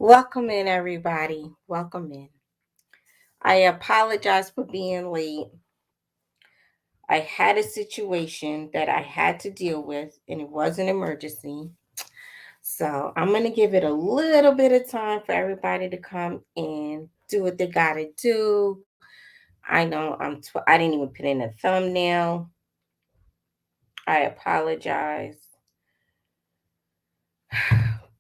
Welcome in, everybody. Welcome in. I apologize for being late. I had a situation that I had to deal with, and it was an emergency. So I'm going to give it a little bit of time for everybody to come and do what they got to do. I know I didn't even put in a thumbnail. I apologize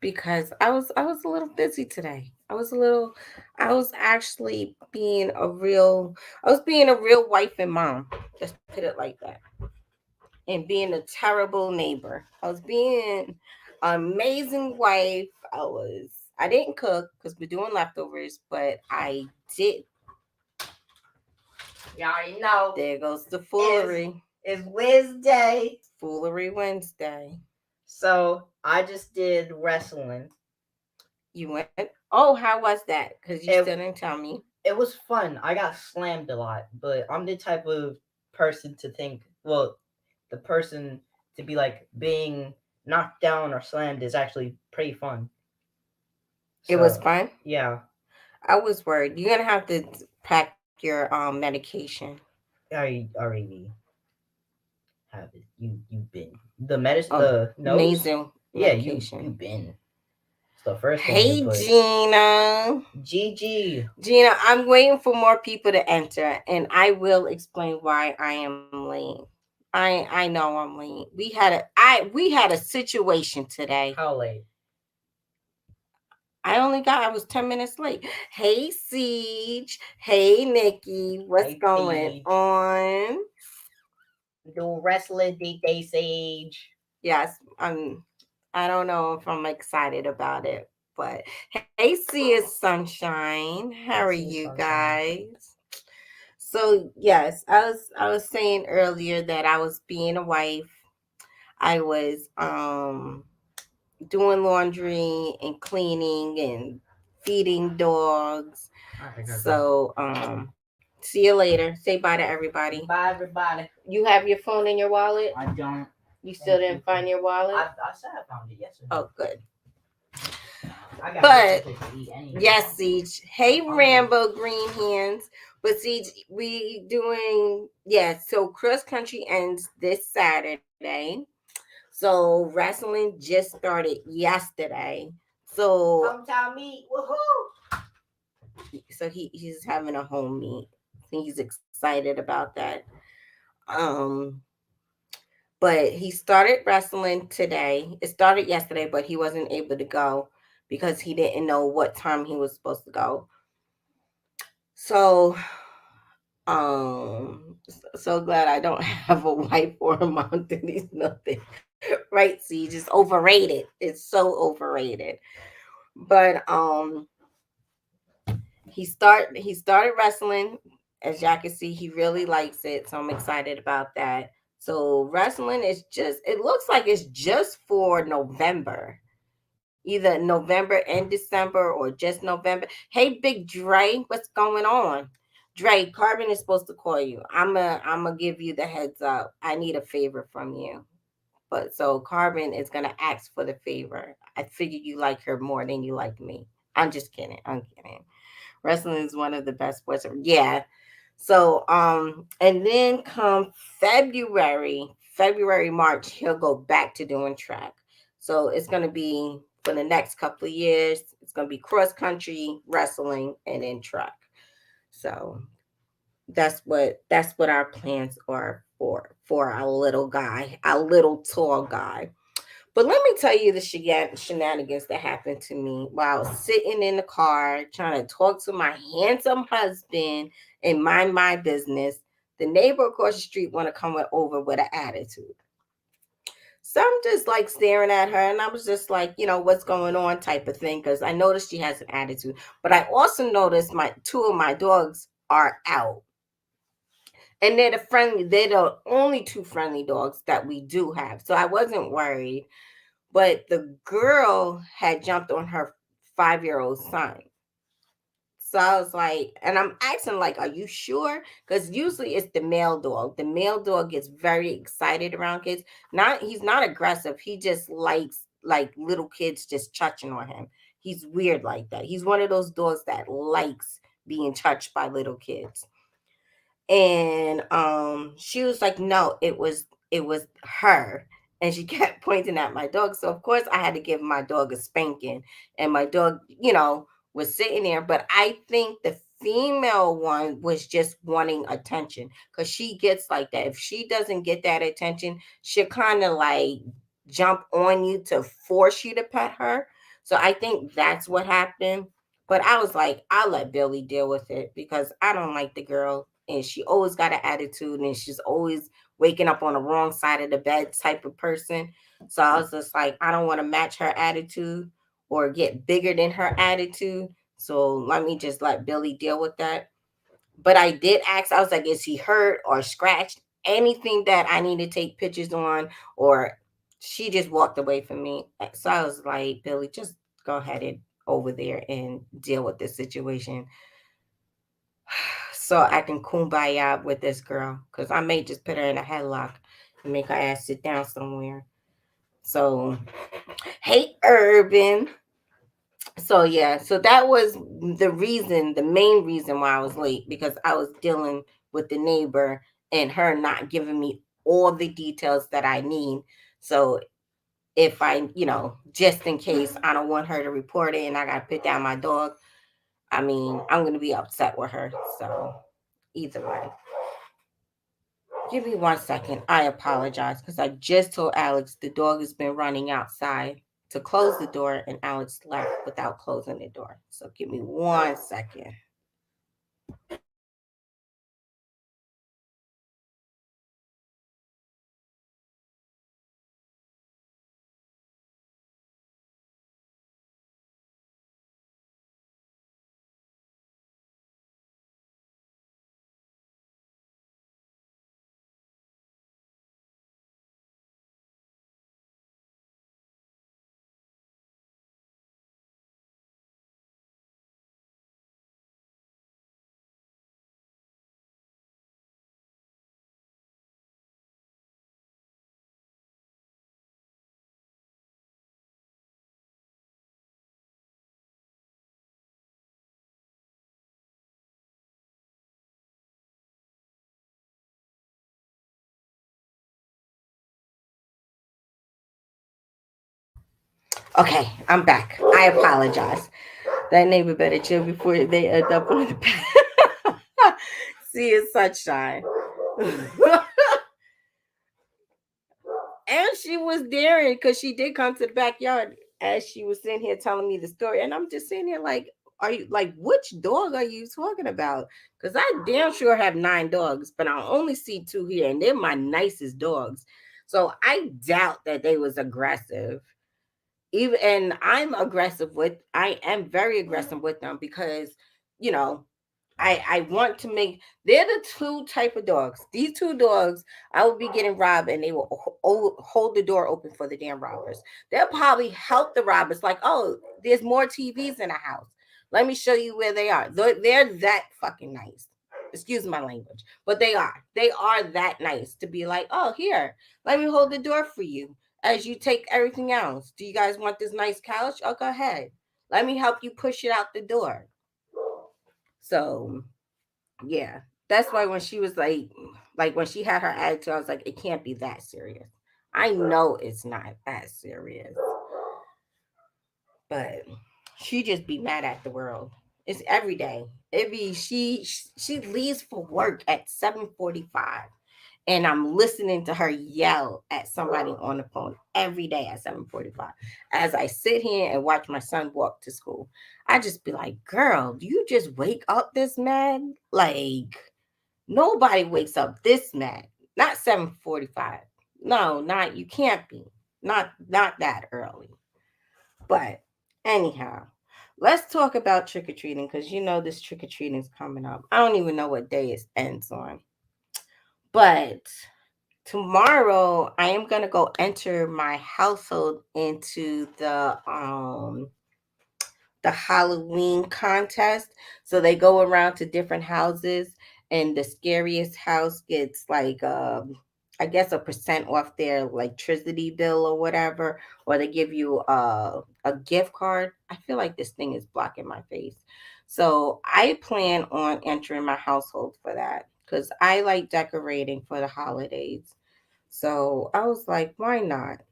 because I was a little busy today. I was actually being a real wife and mom. Just put it like that. And being a terrible neighbor. I was being an amazing wife. I didn't cook because we're doing leftovers, but I did. You already know. There goes the foolery. It's Wednesday. Foolery Wednesday. So I just did wrestling. You went? Oh, how was that? Because you still didn't tell me. It was fun. I got slammed a lot, but I'm the type of person to think, the person to be like being knocked down or slammed is actually pretty fun. It was fun? Yeah. I was worried. You're going to have to pack your medication. I already have it. You've been the medicine, Oh, the nose. nasal Yeah, medication. you've been. It's the first thing. Hey, Gina. Gigi. Gina, I'm waiting for more people to enter, and I will explain why I am late. I know I'm late. We had a situation today. How late? I was 10 minutes late. Hey, Siege. Hey, Nikki. What's going on? Do wrestling these Sage. Yes, I don't know if I'm excited about it, but hey, see is sunshine. How are you guys? So yes, I was saying earlier that I was being a wife. I was doing laundry and cleaning and feeding dogs. So see you later. Say bye to everybody. Bye everybody. You have your phone in your wallet? I don't. You still didn't find your wallet? I said I found it yesterday. Oh, good. But yes, Siege. Hey, Rambo Green Hands. But Siege, we doing so cross country ends this Saturday. So wrestling just started yesterday. So hometown meet, woohoo! So he's having a home meet. I think he's excited about that. Um, but he started wrestling today. It started yesterday, but he wasn't able to go because he didn't know what time he was supposed to go. So, so glad I don't have a wife or a mom that needs nothing. Right, see, just overrated. It's so overrated. But he started wrestling. As y'all can see, he really likes it. So I'm excited about that. So wrestling is it looks like it's just for November. Either November and December or just November. Hey, Big Dre, what's going on? Dre, Carbon is supposed to call you. I'm gonna give you the heads up. I need a favor from you. But so Carbon is gonna ask for the favor. I figured you like her more than you like me. I'm just kidding. I'm kidding. Wrestling is one of the best sports. Yeah. So and then come February, March, he'll go back to doing track. So it's gonna be for the next couple of years, it's gonna be cross country, wrestling, and then track. So that's what our plans are for our little guy, our little tall guy. But let me tell you the shenanigans that happened to me while I was sitting in the car trying to talk to my handsome husband and mind my business. The neighbor across the street want to come over with an attitude. So I'm just like staring at her, and I was just like, what's going on type of thing, because I noticed she has an attitude. But I also noticed my two of my dogs are out. And they're the only two friendly dogs that we do have. So I wasn't worried. But the girl had jumped on her 5-year-old son. So I was like, and I'm asking, like, are you sure? Because usually it's the male dog. The male dog gets very excited around kids. He's not aggressive. He just likes like little kids just touching on him. He's weird like that. He's one of those dogs that likes being touched by little kids. And she was like, no, it was her. And she kept pointing at my dog. So of course I had to give my dog a spanking. And my dog, was sitting there. But I think the female one was just wanting attention, because she gets like that. If she doesn't get that attention, she'll kind of like jump on you to force you to pet her. So I think that's what happened. But I was like, I'll let Billy deal with it, because I don't like the girl. And she always got an attitude, and she's always waking up on the wrong side of the bed type of person. So I was just like, I don't want to match her attitude or get bigger than her attitude. So let me just let Billy deal with that. But I did ask, I was like, is he hurt or scratched? Anything that I need to take pictures on, or she just walked away from me. So I was like, Billy, just go ahead and over there and deal with this situation, so I can kumbaya with this girl. Because I may just put her in a headlock and make her ass sit down somewhere. So, hey, Urban. So yeah, so that was the main reason why I was late, because I was dealing with the neighbor and her not giving me all the details that I need. So if I, just in case I don't want her to report it and I gotta put down my dog, I mean, I'm gonna be upset with her. So either way. Give me 1 second. I apologize, because I just told Alex the dog has been running outside to close the door, and Alex left without closing the door. So give me 1 second. Okay, I'm back. I apologize. That neighbor better chill before they end up on the bed. See it's sunshine. And she was daring, because she did come to the backyard as she was sitting here telling me the story. And I'm just sitting here like, are you like, which dog are you talking about? Because I damn sure have 9 dogs, but I only see 2 here, and they're my nicest dogs. So I doubt that they was aggressive. Even, and I am very aggressive with them, because you know I want to make, they're the 2 type of dogs. These 2 dogs, I will be getting robbed, and they will hold the door open for the damn robbers. They'll probably help the robbers, like, oh, there's more TVs in the house. Let me show you where they are. They're that fucking nice. Excuse my language, but they are. They are that nice to be like, oh, here, let me hold the door for you as you take everything else. Do you guys want this nice couch? Oh, go ahead. Let me help you push it out the door. So yeah, that's why when she was like when she had her attitude, I was like, it can't be that serious. I know it's not that serious, but she just be mad at the world. It's every day. It be she leaves for work at 7:45, and I'm listening to her yell at somebody on the phone every day at 7:45. As I sit here and watch my son walk to school, I just be like, girl, do you just wake up this mad? Like, nobody wakes up this mad. Not 7:45. No, not, you can't be. Not that early. But anyhow, let's talk about trick or treating, because this trick or treating is coming up. I don't even know what day it ends on. But tomorrow I am gonna go enter my household into the Halloween contest. So they go around to different houses, and the scariest house gets like I guess, a percent off their electricity bill or whatever, or they give you a gift card. I feel like this thing is blocking my face. So I plan on entering my household for that because I like decorating for the holidays. So I was like, why not?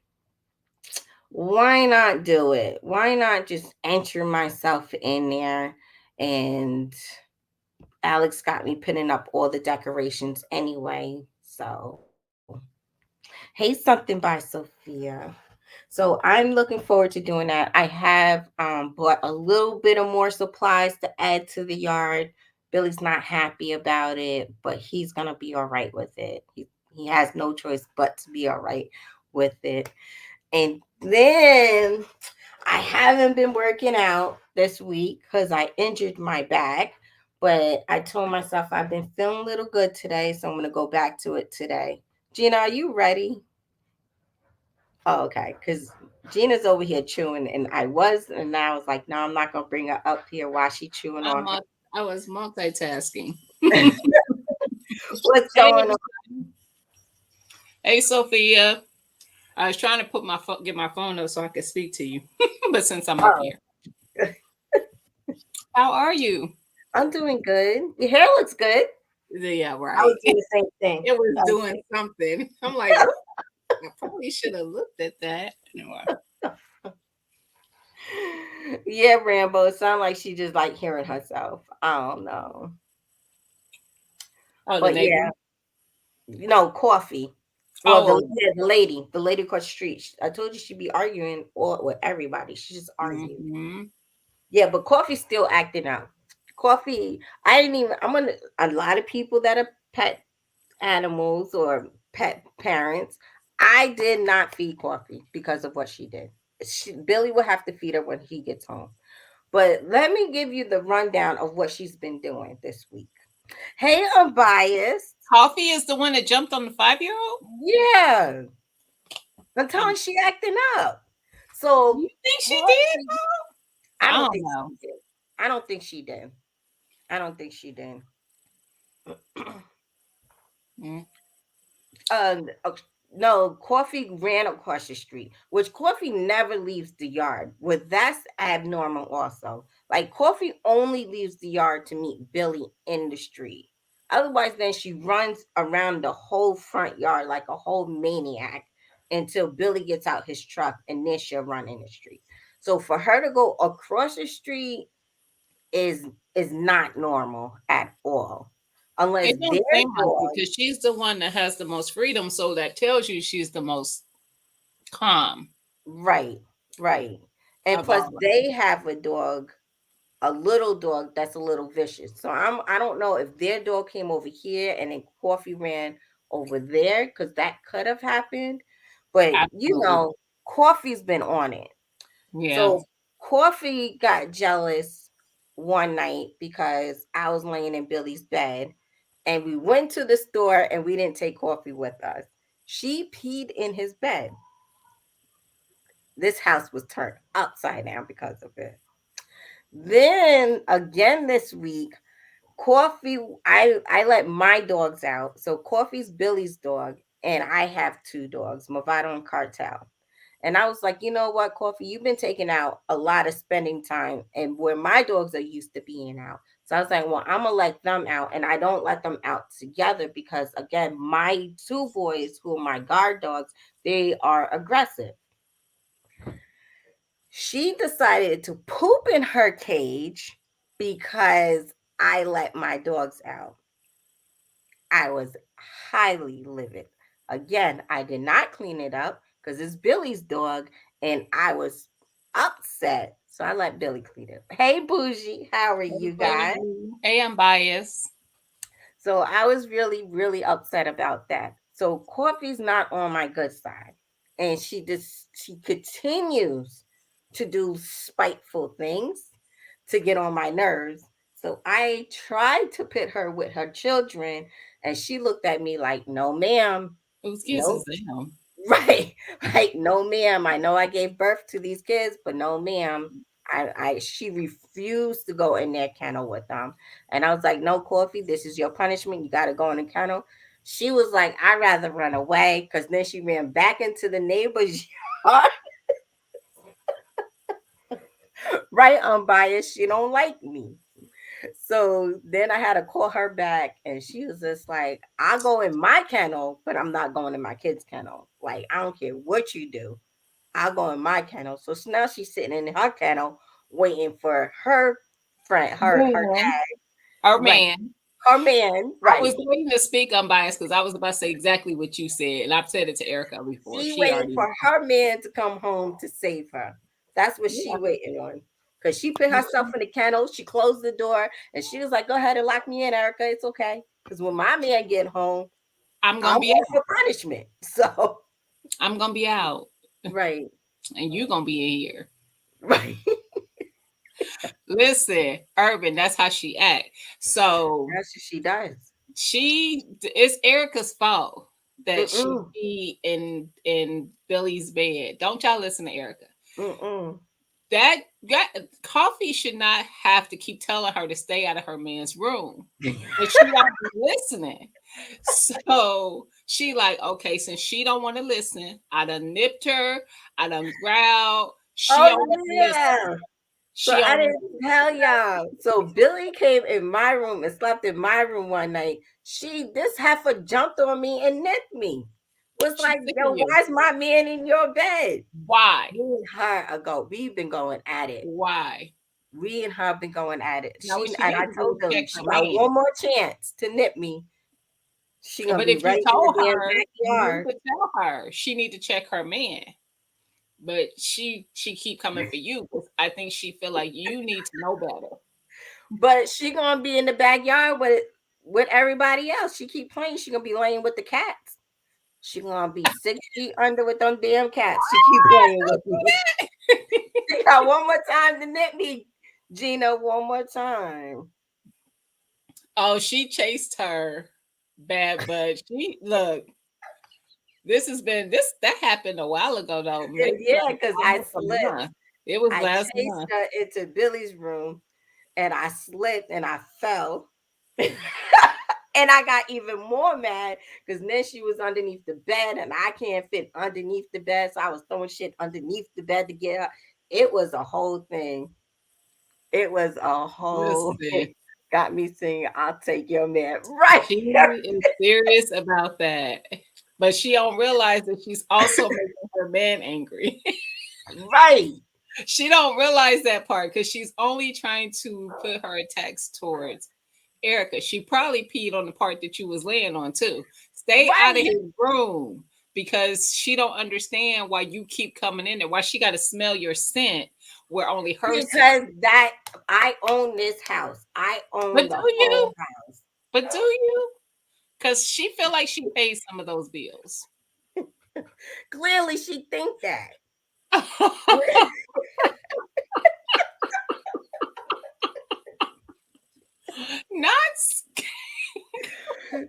Why not do it? Why not just enter myself in there? And Alex got me putting up all the decorations anyway. So, hey, something by Sophia. So I'm looking forward to doing that. I have bought a little bit of more supplies to add to the yard. Billy's not happy about it, but he's gonna be all right with it. He has no choice but to be all right with it. And then I haven't been working out this week because I injured my back. But I told myself I've been feeling a little good today, so I'm gonna go back to it today. Gina, are you ready? Oh, okay. Because Gina's over here chewing, and and now I was like, no, I'm not gonna bring her up here while she chewing I'm on mul- I was multitasking. her. What's Hey, going on? hey, Sophia. I was trying to put get my phone up so I could speak to you, but since I'm up Oh, here, how are you? I'm doing good. Your hair looks good. Yeah, I right. was doing the same thing. It was Okay. doing something. I'm like, what? I probably should have looked at that. Anyway. Yeah, Rambo. It sounds like she just like hearing herself. I don't know. Oh, the But neighbor. yeah, coffee. Well, Oh, the lady across the street. I told you she'd be arguing or with everybody. She just argued. mm-hmm. Yeah, but Coffee's still acting out. Coffee, I didn't even. I'm gonna. A lot of people that are pet animals or pet parents. I did not feed Coffee because of what she did. Billy will have to feed her when he gets home. But let me give you the rundown of what she's been doing this week. Hey, unbiased. Coffee is the one that jumped on the 5-year-old. Yeah, I'm telling Um, she acting up. So you think she did? Coffee, I I don't don't think know. she did. I don't think she did. I don't think she did. Mm. Uh, no, Coffee ran across the street, which Coffee never leaves the yard. Well, that's abnormal also. Like Coffee only leaves the yard to meet Billy in the street. Otherwise, then she runs around the whole front yard like a whole maniac until Billy gets out his truck and then she'll run in the street. So for her to go across the street is is not normal at all. Unless It don't their seem like it dog. because she's the one that has the most freedom, so that tells you she's the most calm Right, right. And of plus all of them. they have a little dog that's a little vicious. So I don't know if their dog came over here and then Coffee ran over there because that could have happened. But Absolutely. Coffee's been on it. Yeah. So Coffee got jealous one night because I was laying in Billy's bed and we went to the store and we didn't take Coffee with us. She peed in his bed. This house was turned upside down because of it. Then again this week, Coffee, I let my dogs out. So Coffee's Billy's dog, and I have two dogs, Movado and Cartel. And I was like, you know what, Coffee, you've been taking out a lot of spending time and where my dogs are used to being out. So I was like, well, I'm gonna let them out, and I don't let them out together because again, my two boys, who are my guard dogs, they are aggressive. She decided to poop in her cage because I let my dogs out. I was highly livid. Again, I did not clean it up because it's Billy's dog and I was upset. So I let Billy clean it. Hey, Bougie, how are Hey, you Billy guys? Boo. Hey, I'm biased. So I was really, really upset about that. So Courtney's not on my good side. And she continues to do spiteful things to get on my nerves. So I tried to pit her with her children, and she looked at me like, no, ma'am. Who excuses Nope. them? Right. Like, no, ma'am. I know I gave birth to these kids, but no, ma'am. She refused to go in their kennel with them. And I was like, no, Coffee, this is your punishment. You got to go in the kennel. She was like, I'd rather run away, because then she ran back into the neighbor's yard. Right, unbiased. She don't like me. So then I had to call her back, and she was just like, I'll go in my kennel, but I'm not going in my kid's kennel. Like, I don't care what you do. I'll go in my kennel. So now she's sitting in her kennel waiting for her friend, her Man, dad, her right? man. Her man, I was right? waiting to speak unbiased because I was about to say exactly what you said, and I've said it to Erica before. She She waiting already, for her man to come home to save her. That's what she yeah. waiting on. Because she put herself in the kennel, she closed the door, and she was like, "Go ahead and lock me in, Erica. It's okay. Because when my man get home, I'm gonna I'm be ready out. for punishment." So, I'm gonna be out, right, and you gonna be in here. right. Listen, Urban, that's how she act. So That's what she does. it's Erica's fault that she Mm-mm, be in Billy's bed. Don't y'all listen to Erica. mm-mm. That Coffee should not have to keep telling her to stay out of her man's room, but she don't be listening. So she like, okay, since she don't want to listen, I done nipped her, I done growled. She don't Oh want to listen. yeah. So She I don't want didn't tell y'all. So Billy came in my room and slept in my room one night. This heifer jumped on me and nipped me. Was she's like, sick yo, of you. why's my man in your bed? Why? Me and her ago. We've been going at it. Why? We and her been going at it. Now what she And need I to do told is Billy, check she her got man. one more chance to nip me. She gonna But be if you right in told the damn her, you need backyard. to tell her she need to check her man. But she keep coming for you because I think she feel like you need to know better. But she gonna be in the backyard with everybody else. She keep playing. She gonna be laying with the cats. She gonna be 6 feet under with them damn cats. She keep playing with me. She got one more time to nip me, Gina. One more time. Oh, she chased her bad, but she look. This has been this that happened a while ago though. Maybe Yeah, like because I almost a slipped. month. It was I last chased month. her into Billy's room, and I slipped and I fell. And I got even more mad because then she was underneath the bed and I can't fit underneath the bed. So I was throwing shit underneath the bed to get her. It was a whole thing. It was a whole Listen, got me singing, I'll take your man. Right. she is serious about that. But she don't realize that she's also making her man angry. Right. She don't realize that part because she's only trying to put her attacks towards Erica. She probably peed on the part that you was laying on too. Stay out of Right. his room because she don't understand why you keep coming in there. Why she got to smell your scent where only her scent. Because that I own this house. I own But the do you? whole house. But do you? Because she feel like she pays some of those bills. Clearly she think that. Not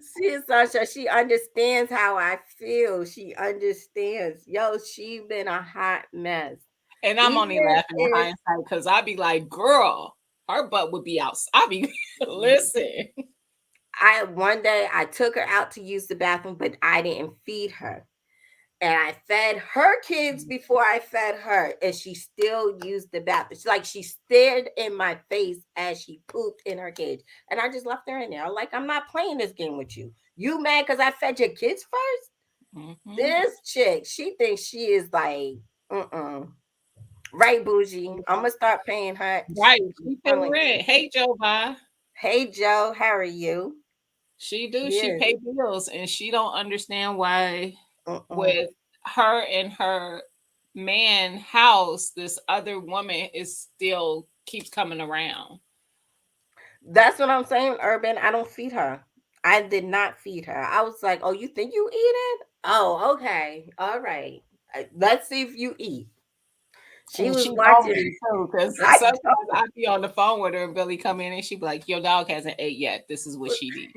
See, Sasha, she understands how I feel. She understands. Yo, she been a hot mess. and I'm Even only laughing in if hindsight because I'd be like, girl, her butt would be out. I'd be listen. one day I took her out to use the bathroom, but I didn't feed her. And I fed her kids before I fed her, and she still used the bathroom. She stared in my face as she pooped in her cage. And I just left her in there. Like, I'm not playing this game with you. You mad because I fed your kids first? Mhm. This chick, she thinks she is like, right, bougie. I'm gonna start paying her. Right. She pay rent. Hey Joe bye. Hey Joe, how are you? She do. She Yes. pay bills and she don't understand why Mm-mm. with her and her man house, this other woman is still keeps coming around. That's what I'm saying, Urban. I don't feed her. I did not feed her. I was like, oh, you think you eating? Oh, okay. All right. Let's see if you eat. She And was she on watching. me too, because I sometimes I'd be on the phone with her and Billy come in and she'd be like, your dog hasn't ate yet. This is what she needs.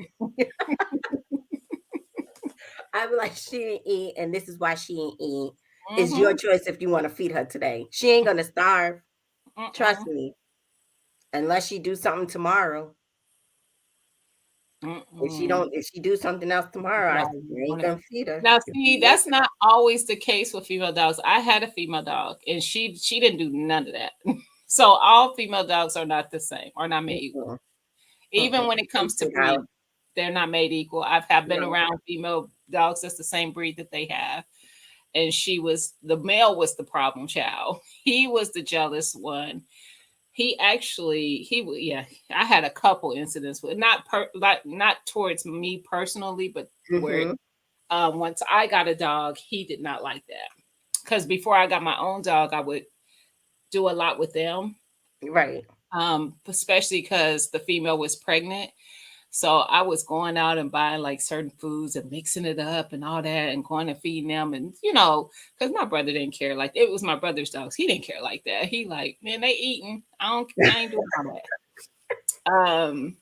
I be like, she didn't eat, and this is why she didn't eat. It's your Mm-hmm. choice if you want to feed her today. She ain't gonna starve. Trust Mm-mm. me. Unless she do something tomorrow. Mm-mm. if she do something else tomorrow, I Right. You ain't wanna- gonna feed her. Now, see, that's not always the case with female dogs. I had a female dog, and she didn't do none of that. So all female dogs are not the same, are not made equal. Mm-mm, Even mm-mm. when it comes to Take it out. breed, they're not made equal. I've been No. around female dogs that's the same breed that they have, and the male was the problem child. He was the jealous one. He actually yeah, I had a couple incidents with not towards me personally, but where Mm-hmm. once I got a dog, he did not like that. Because before I got my own dog, I would do a lot with them, Right. especially because the female was pregnant. So I was going out and buying like certain foods and mixing it up and all that and going and feeding them. And, because my brother didn't care. Like, it was my brother's dogs. He didn't care like that. He like, man, they eating. I ain't doing all that.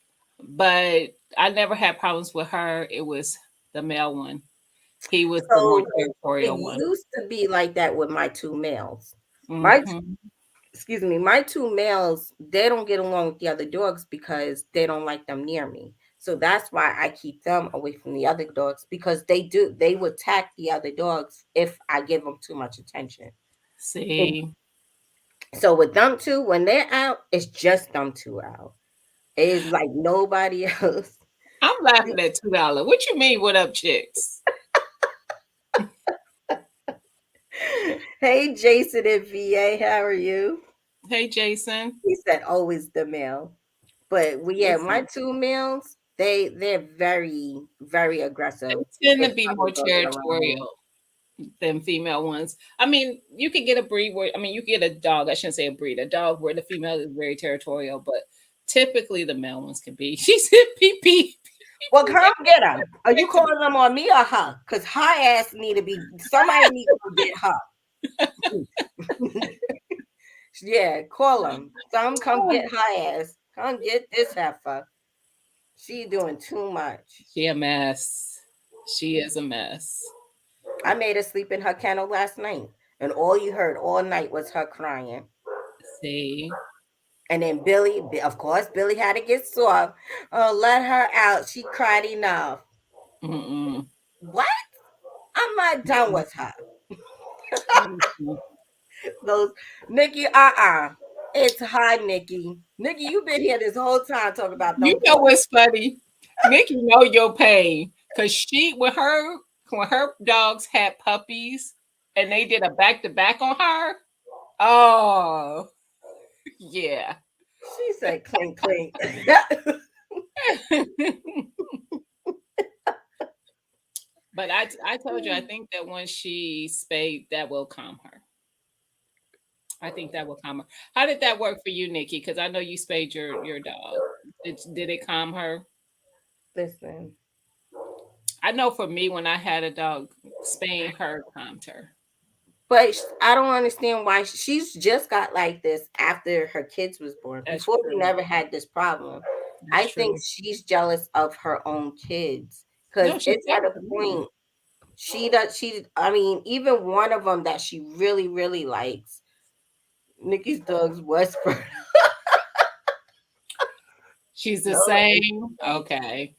But I never had problems with her. It was the male one. He was the more So it territorial one. used to be like that with my two males. My Mhm. excuse me, my two males, they don't get along with the other dogs because they don't like them near me. So that's why I keep them away from the other dogs because they would attack the other dogs if I give them too much attention. And See, so with them two, when they're out, it's just them two out. It's like nobody else. I'm laughing at $2. What you mean? What up, chicks? Hey Jason and VA, how are you? Hey, Jason. He said always the male. But yeah, my Listen, two males, they're very, very aggressive they tend if to be more other dogs are around. territorial than female ones. I mean, you could get a breed where, you could get a dog. I shouldn't say a breed, a dog where the female is very territorial, but typically the male ones can be. She said, pee pee. Well, come get them. Are you calling them on me or her? Because her ass need to be somebody need to get her. Yeah, call them. Some come get her ass. Come get this heifer. She doing too much. She a mess. She is a mess. I made her sleep in her kennel last night, and all you heard all night was her crying. See, And then Billy, of course, Billy had to get soft. Oh, let her out. She cried enough. mm-mm. What? I'm not done with her. Those Nikki, It's hi, Nikki. Nikki, you've been here this whole time talking about You don't know talk. what's funny? Nikki know your pain because when her dogs had puppies and they did a back to back on her. Oh yeah. She said clink clink. But I told you I think that when she spayed, that will calm her. I think that will calm her. How did that work for you, Nikki? Because I know you spayed your dog. Did it calm her? Listen, I know for me, when I had a dog, spaying her calmed her. but I don't understand why she's just got like this after her kids was born. That's Before we true. never had this problem. I That's think true. she's jealous of her own kids because No, she's it's at a definitely. point she does. I mean, even one of them that she really, really likes. Nikki's dog's Westford. She's the No, same. Okay.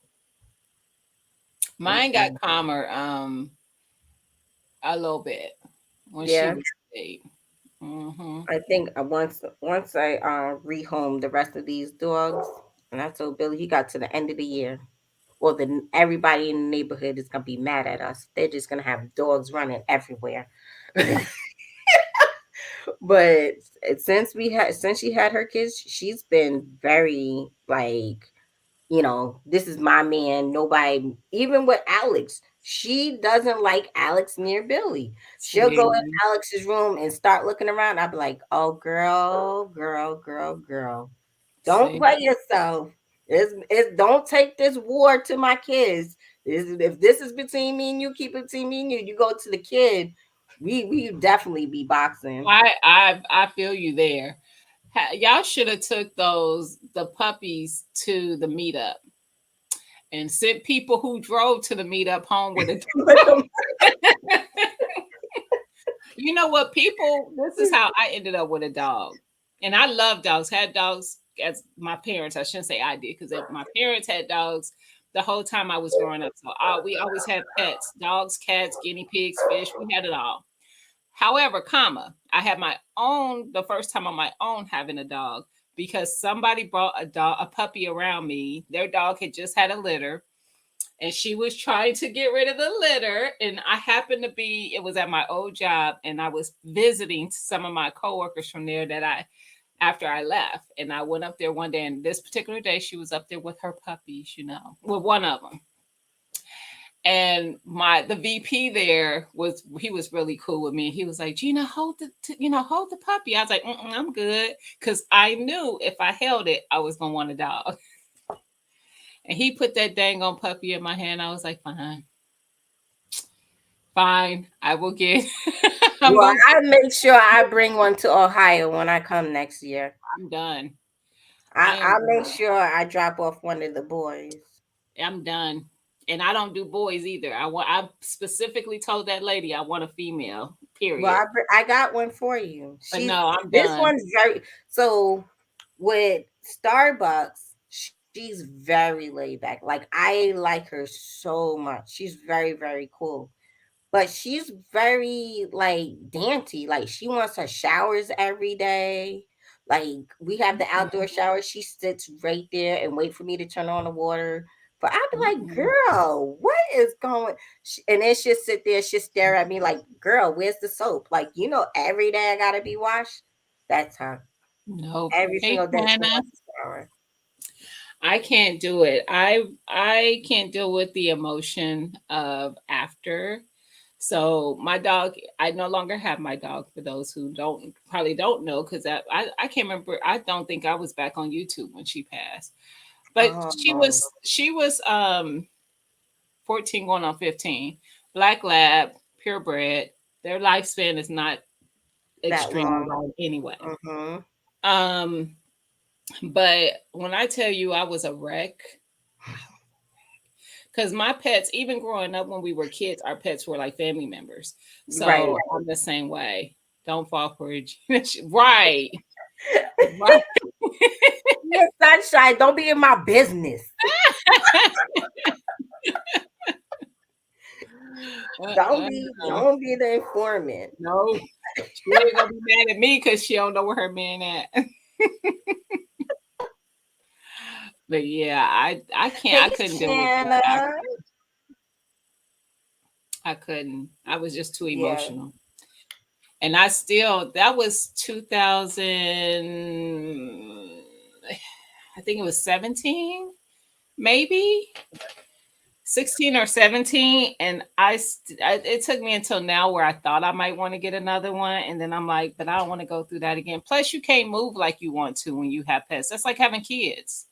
Mine got mm-mm. calmer a little bit when she Yeah, was 8. Mm-hmm. I think once I rehome the rest of these dogs, and I told Billy he got to the end of the year. Well, then everybody in the neighborhood is gonna be mad at us. They're just gonna have dogs running everywhere. But since she had her kids, she's been very like, this is my man. Nobody, even with Alex, she doesn't like Alex near Billy. She'll go in See, Alex's room and start looking around. I'll be like, oh, girl, girl, girl, girl. Don't see. play yourself. It's don't take this war to my kids. If this is between me and you, keep it between me and you. You go to the kid, we definitely be boxing. I feel you there. Y'all should have took the puppies to the meetup and sent people who drove to the meetup home with a dog. You know what, people? This is how I ended up with a dog, and I love dogs. Had dogs as my parents. I shouldn't say I did because my parents had dogs, the whole time I was growing up. So we always had pets, dogs, cats, guinea pigs, fish. We had it all. However, I had my own the first time on my own having a dog because somebody brought a puppy around me. Their dog had just had a litter and she was trying to get rid of the litter. And I happened to be, it was at my old job, and I was visiting some of my coworkers from there after I left. And I went up there one day, and this particular day, she was up there with her puppies, with one of them. And the VP there he was really cool with me. He was like, Gina, hold the puppy. I was like, I'm good. Cause I knew if I held it, I was going to want a dog. And he put that dang on puppy in my hand. I was like, fine. I will get. I make sure I bring one to Ohio when I come next year. I'm done. I'll make sure I drop off one of the boys. I'm done. And I don't do boys either. I specifically told that lady I want a female. Period. Well, I got one for you. But no, I'm this done. one's so with Starbucks. She's very laid back. Like, I like her so much. She's very, very cool. But she's very like dainty. Like, she wants her showers every day. Like, we have the outdoor shower. She sits right there and wait for me to turn on the water. But I'd be like, girl, what is going? And then she'll sit there, she'll stare at me like, girl, where's the soap? Like, every day I gotta be washed. That's her. No, every single day. I can't do it. I can't deal with the emotion of after. So my dog, I no longer have my dog, for those who probably don't know, because I can't remember. I don't think I was back on YouTube when she passed. But she was 14 going on 15. Black Lab, purebred. Their lifespan is not extremely long anyway. But when I tell you I was a wreck, because my pets, even growing up when we were kids, our pets were like family members. So I'm the same way. Don't fall for it. Right. Right. Yes, sunshine. Don't be in my business. Don't be the informant. No, she ain't gonna be mad at me because she don't know where her man at. But yeah, I can't. I couldn't do it. I couldn't. I was just too emotional. And that was 2000. I think it was 17, maybe 16 or 17. And it took me until now where I thought I might want to get another one. And then I'm like, but I don't want to go through that again. Plus, you can't move like you want to when you have pets. That's like having kids.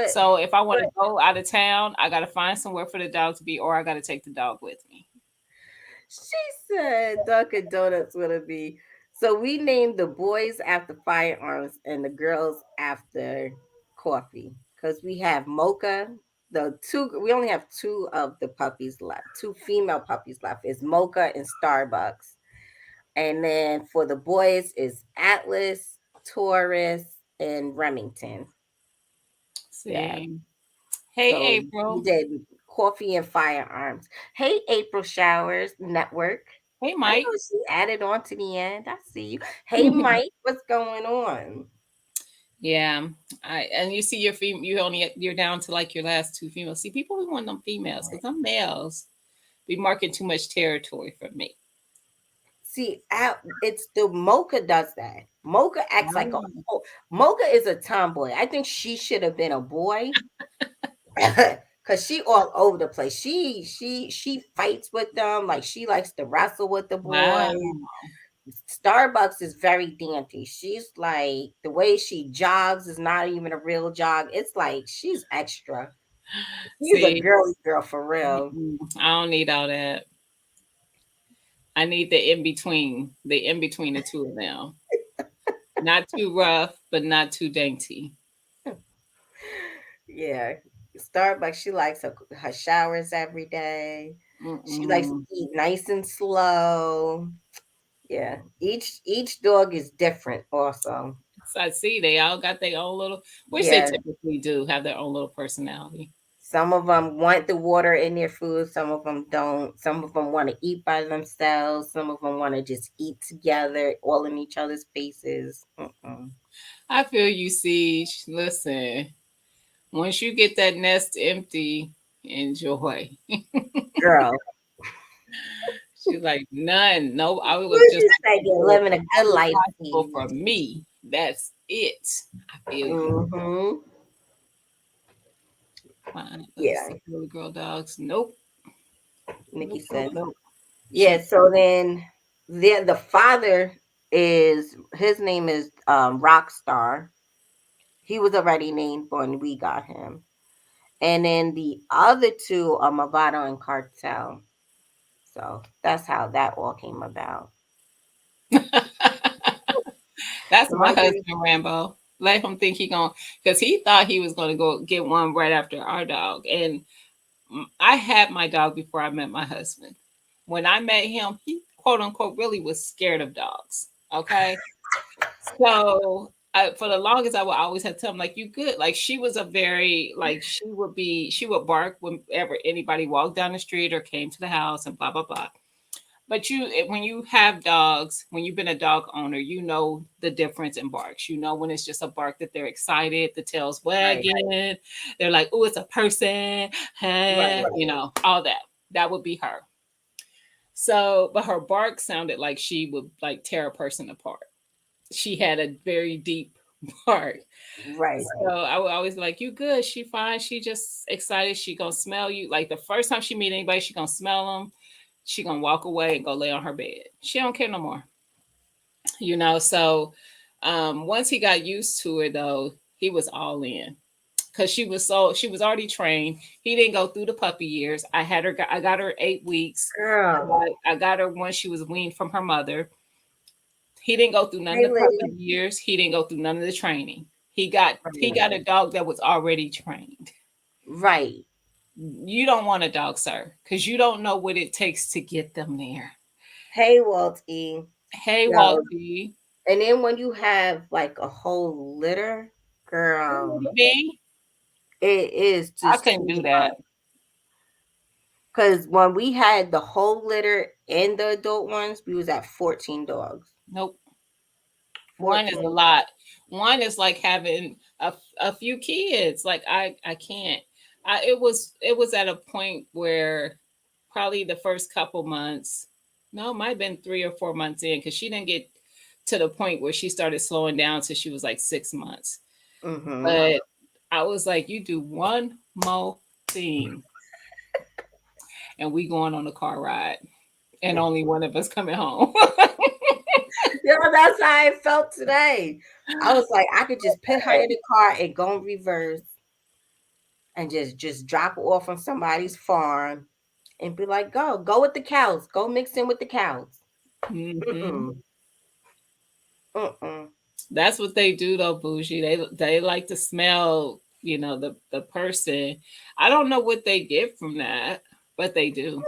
So if I want to go out of town, I got to find somewhere for the dog to be, or I got to take the dog with me. She said Dunkin' Donuts would be. So we named the boys after firearms and the girls after coffee, because we have Mocha. We only have two of the puppies left. Two female puppies left. Is Mocha and Starbucks. And then for the boys is Atlas, Taurus, and Remington. Same. Hey, April. We did coffee and firearms. Hey, April Showers Network. Hey, Mike. She added on to the end. I see you. Hey, Mike, what's going on? Yeah, and you see you're down to like your last two females. See, people we want them females because I'm males. Be marking too much territory for me. See, it's the Mocha does that. Mocha acts like Mocha is a tomboy. I think she should have been a boy. Cause she all over the place. She fights with them. Like, she likes to wrestle with the boys. Wow. Starbucks is very dainty. She's like, the way she jogs is not even a real jog. It's like she's extra. She's a girly girl for real. I don't need all that. I need the in between the two of them. Not too rough, but not too dainty. Yeah. Starbucks, she likes her showers every day. She likes to eat nice and slow. Yeah. Each dog is different also. So I see they all got their own little, which they typically do have their own little personality. Some of them want the water in their food. Some of them don't. Some of them want to eat by themselves. Some of them want to just eat together, all in each other's faces. I feel you, Siege. Listen, once you get that nest empty, enjoy. Girl, She's like, none. No, I you was just just say you're living a good life. responsible for me. That's it. I feel you. Mm-hmm. Fine. Yeah, Little girl dogs. Nope. Nikki Nope, said. nope. Yeah, so then the father is his name is Rockstar. He was already named when we got him. And then the other two are Movado and Cartel. So that's how that all came about. That's So my my baby, husband, Rambo. Let him think he gonna, because he thought he was gonna go get one right after our dog. And I had my dog before I met my husband. When I met him, he quote unquote really was scared of dogs. Okay. So for the longest, I would always have to tell him, like, you good. Like, she was a very, like, she would bark whenever anybody walked down the street or came to the house and blah, blah, blah. But when you have dogs, when you've been a dog owner, you know the difference in barks. You know when it's just a bark that they're excited, the tail's right, wagging, they're like, oh, it's a person, right. you know, all that. That would be her. So, but her bark sounded like she would like tear a person apart. She had a very deep bark. Right. So I would always be like, you good, she fine. She just excited. She gonna smell you. Like the first time she meet anybody, she gonna smell them. She gonna walk away and go lay on her bed. She don't care no more. You know, so once he got used to it though, he was all in. Cause she was already trained. He didn't go through the puppy years. I got her 8 weeks. Girl. I got her when she was weaned from her mother. He didn't go through none Hey, of the puppy lady. years. He didn't go through none of the training. He got a dog that was already trained. Right. You don't want a dog, sir, because you don't know what it takes to get them there. Hey, Walty. Hey, Yo. Walty. And then when you have like a whole litter, girl, Me? it is I just couldn't too do much. that. Because when we had the whole litter and the adult ones, we was at 14 dogs. Nope. One is a 14. lot. One is like having a few kids. Like I can't. It was at a point where probably the first couple months, no, it might have been 3 or 4 months in, because she didn't get to the point where she started slowing down till she was like 6 months. Mm-hmm. But I was like, you do one more thing, and we going on a car ride, and only one of us coming home. Yeah, that's how I felt today. I was like, I could just put her in the car and go in reverse and just drop her off on somebody's farm and be like, go with the cows. Go mix in with the cows. Mm-hmm. Mm-mm. Mm-mm. That's what they do though, bougie. They like to smell, you know, the person. I don't know what they get from that, but they do.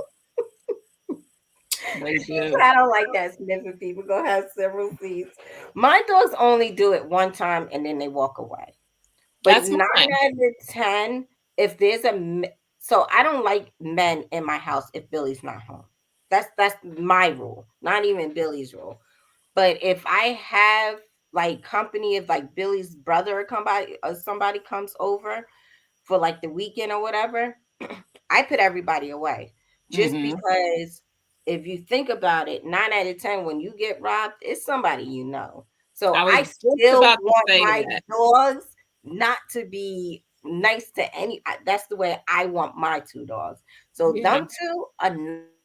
They do. I don't like that sniffing people. Go have several seats. My dogs only do it one time and then they walk away. But That's 9 mine. out of 10, if there's so I don't like men in my house if Billy's not home. That's my rule, not even Billy's rule. But if I have like company, if like Billy's brother or somebody comes over for like the weekend or whatever, I put everybody away. Just Mm-hmm. because if you think about it, 9 out of 10, when you get robbed, it's somebody you know. So I was I just still about to want say my that. dogs not to be nice to that's the way I want my two dogs. So Yeah, them two are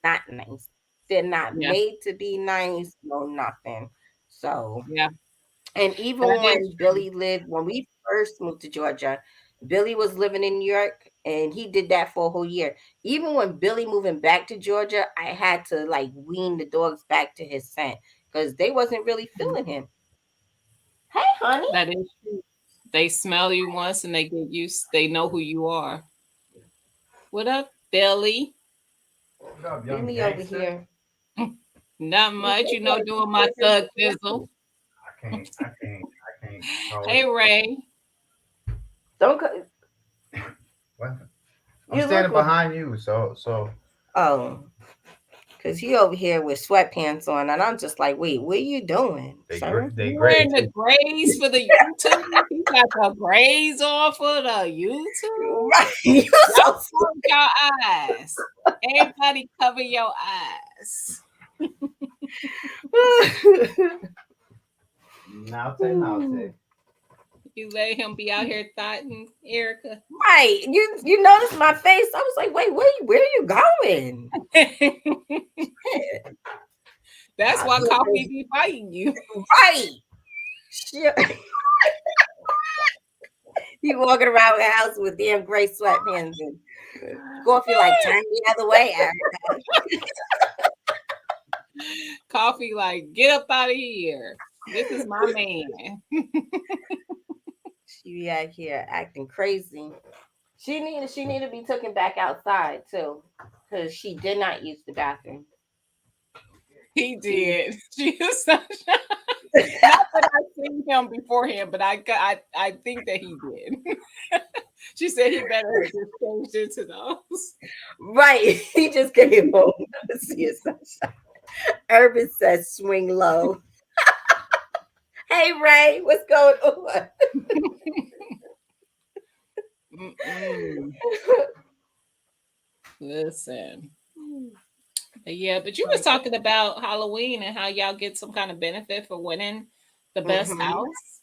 not nice. They're not yeah, made to be nice, no nothing. So, yeah. and even That is when true. Billy lived, when we first moved to Georgia, Billy was living in New York and he did that for a whole year. Even when Billy moving back to Georgia, I had to like wean the dogs back to his scent because they wasn't really feeling him. Hey, honey. That is true. They smell you once and they get used. They know who you are. What up, Billy? What up, young Billy over gangster? here. Not He much, you said know, doing my thug thizzle. I can't control Hey, it. Ray. don't co- What? I'm You standing look like, behind you, so oh, because you over here with sweatpants on, and I'm just like, wait, what are you doing, sir? they You gray wearing the too. grays for the YouTube? You got the grays on for the YouTube? Right. You Y'all so cover your eyes. Everybody cover your eyes. Now. You let him be out here thotting, Erica. Right. You noticed my face. I was like, wait, where are you going? That's I why thought Coffee be fighting you. right. Shit. You walking around the house with damn gray sweatpants and Coffee like turn the other way, Erica. Coffee like, get up out of here. This is my man. She be out here acting crazy. She need to be taken back outside too, because she did not use the bathroom. He did. She was not that I seen him beforehand, but I think that he did. She said he better have just changed into those. Right. He just came home to see his sunshine. Urban says swing low. Hey Ray, what's going on? Listen. Yeah, but you was talking about Halloween and how y'all get some kind of benefit for winning the best house.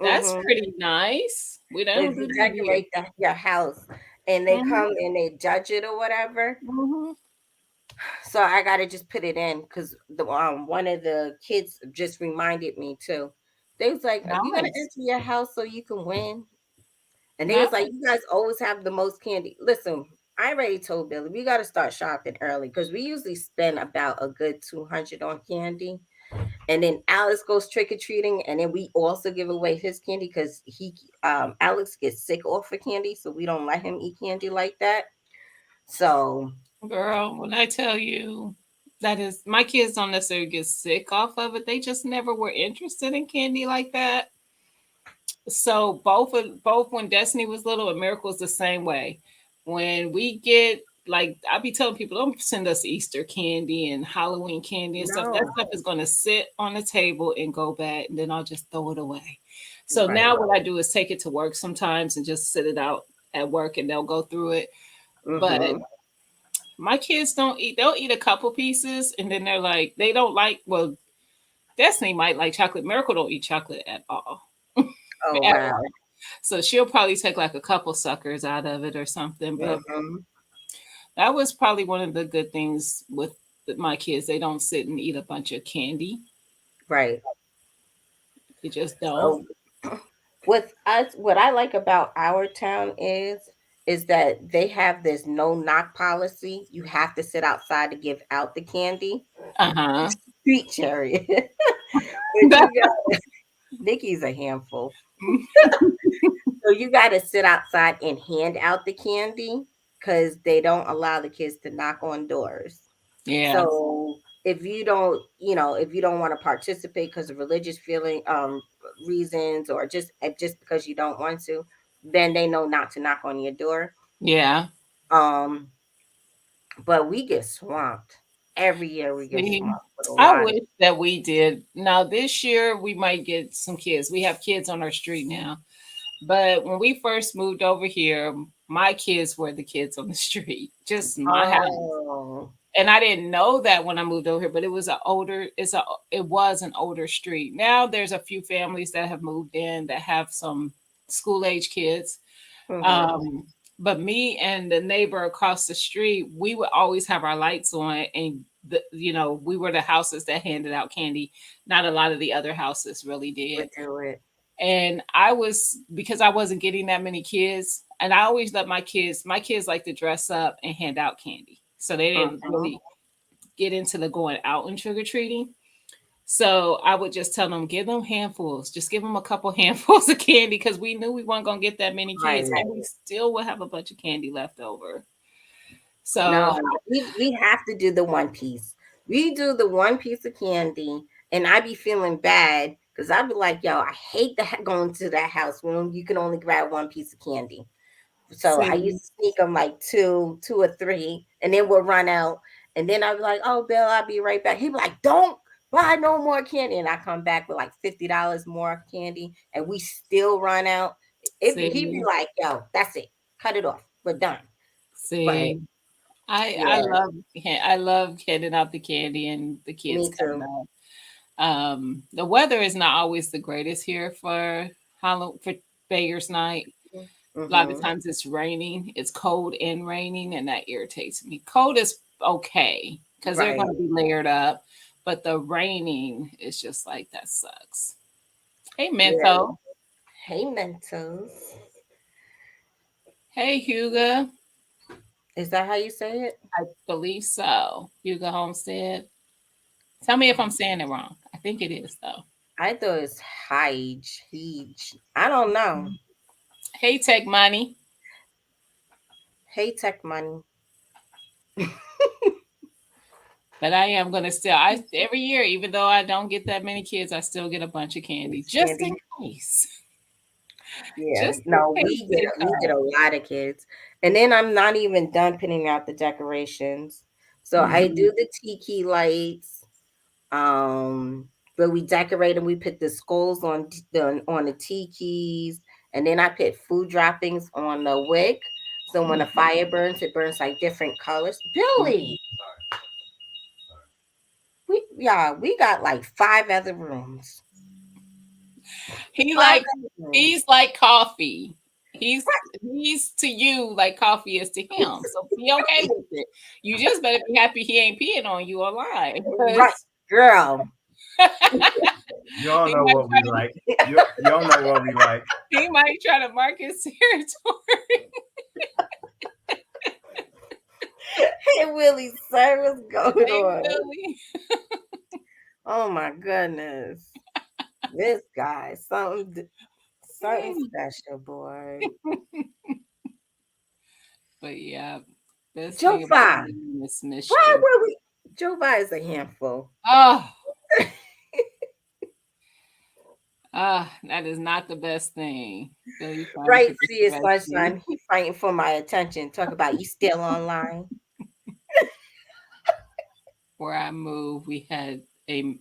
That's pretty nice. We don't They decorate your house and they come and they judge it or whatever. So I gotta just put it in because the one of the kids just reminded me too. They was like, "Are you gonna enter your house so you can win?" And they was like, "You guys always have the most candy." Listen, I already told Billy we got to start shopping early because we usually spend about a good 200 on candy. And then Alex goes trick or treating, and then we also give away his candy because Alex gets sick off of candy, so we don't let him eat candy like that. So, girl, when I tell you that is my kids don't necessarily get sick off of it, they just never were interested in candy like that. So both when Destiny was little and Miracle was the same way. When we get like I be telling people, don't send us Easter candy and Halloween candy and stuff. That stuff is going to sit on the table and go bad, and then I'll just throw it away. So now what I do is take it to work sometimes and just sit it out at work, and they'll go through it. But my kids don't eat. They'll eat a couple pieces, and then they're like, they don't like. Well, Destiny might like chocolate. Miracle don't eat chocolate at all. oh wow. So she'll probably take like a couple suckers out of it or something. But that was probably one of the good things with my kids. They don't sit and eat a bunch of candy. Right. They just don't. So, with us, what I like about our town is that they have this no knock policy. You have to sit outside to give out the candy. Street chariot. Nikki's a handful. So you got to sit outside and hand out the candy because they don't allow the kids to knock on doors. Yeah. So if you don't want to participate because of religious reasons or just because you don't want to, then they know not to knock on your door. Yeah. But we get swamped. Every year we get swamped. I wish that we did. Now this year we might get some kids. We have kids on our street now. But when we first moved over here, my kids were the kids on the street. Just my house. And I didn't know that when I moved over here, but it was an older street. Now there's a few families that have moved in that have some school age kids. But me and the neighbor across the street, we would always have our lights on, and we were the houses that handed out candy. Not a lot of the other houses really did. Do it. And because I wasn't getting that many kids, and I always let my kids like to dress up and hand out candy. So they didn't really get into the going out and trick-or-treating. So I would just tell them, give them handfuls. Just give them a couple handfuls of candy because we knew we weren't going to get that many kids. And we still would have a bunch of candy left over. So no, we have to do the one piece. We do the one piece of candy, and I be feeling bad because I'd be like, yo, I hate that going to that house when you can only grab one piece of candy. So I See, used to sneak them like two or three, and then we'll run out. And then I'd be like, "Oh, Bill, I'll be right back." He'd be like, "Don't buy no more candy," and I come back with like $50 more candy, and we still run out. He'd be see, like, "Yo, that's it, cut it off, we're done." But see. I yeah, love handing out the candy and the kids me coming too. out. The weather is not always the greatest here for Halloween for Beggars Night. A lot of Hmm. times it's raining, it's cold and raining, and that irritates me. Cold is okay because they're Right. going to be layered up, but the raining is just like that sucks. Hey, Yeah. Menthol. Hey, Mentos. Hey, Hugo. Is that how you say it? I believe so. Hugo Homestead. Tell me if I'm saying it wrong. I think it is though. I thought it's Hige. Hige. I don't know. Hey, Tech Money. Hey, Tech Money. But I am gonna still. I every year, even though I don't get that many kids, I still get a bunch of candy just in Candy. case. Yeah, Just in no, case they we get a come. lot of kids, and then I'm not even done putting out the decorations. So I Mhm. do the tiki lights, um, where we decorate and we put the skulls on the tikis, and then I put food droppings on the wick. So when the Mhm. fire burns, it burns like different colors. Mhm. Billy, we got like five other rooms. He Five like other rooms. he's like coffee. He's to you like coffee is to him. So be okay with it. You just better be happy he ain't peeing on you online Right, because girl. You don't he know might what try we to like. You don't know what we like. he might try to mark his territory. Hey Willie, sir, what's going Hey on? Billy. Oh my goodness. This guy, something special, boy. But yeah, best Joe thing about Fi. Halloween is Why mischief. were we Joe Fi is a handful. Oh, that is not the best thing. Billy trying to Right, pick see it's the best thing. lunchtime. He fighting for my attention. Talk about you still online. Where I moved, we had a Meet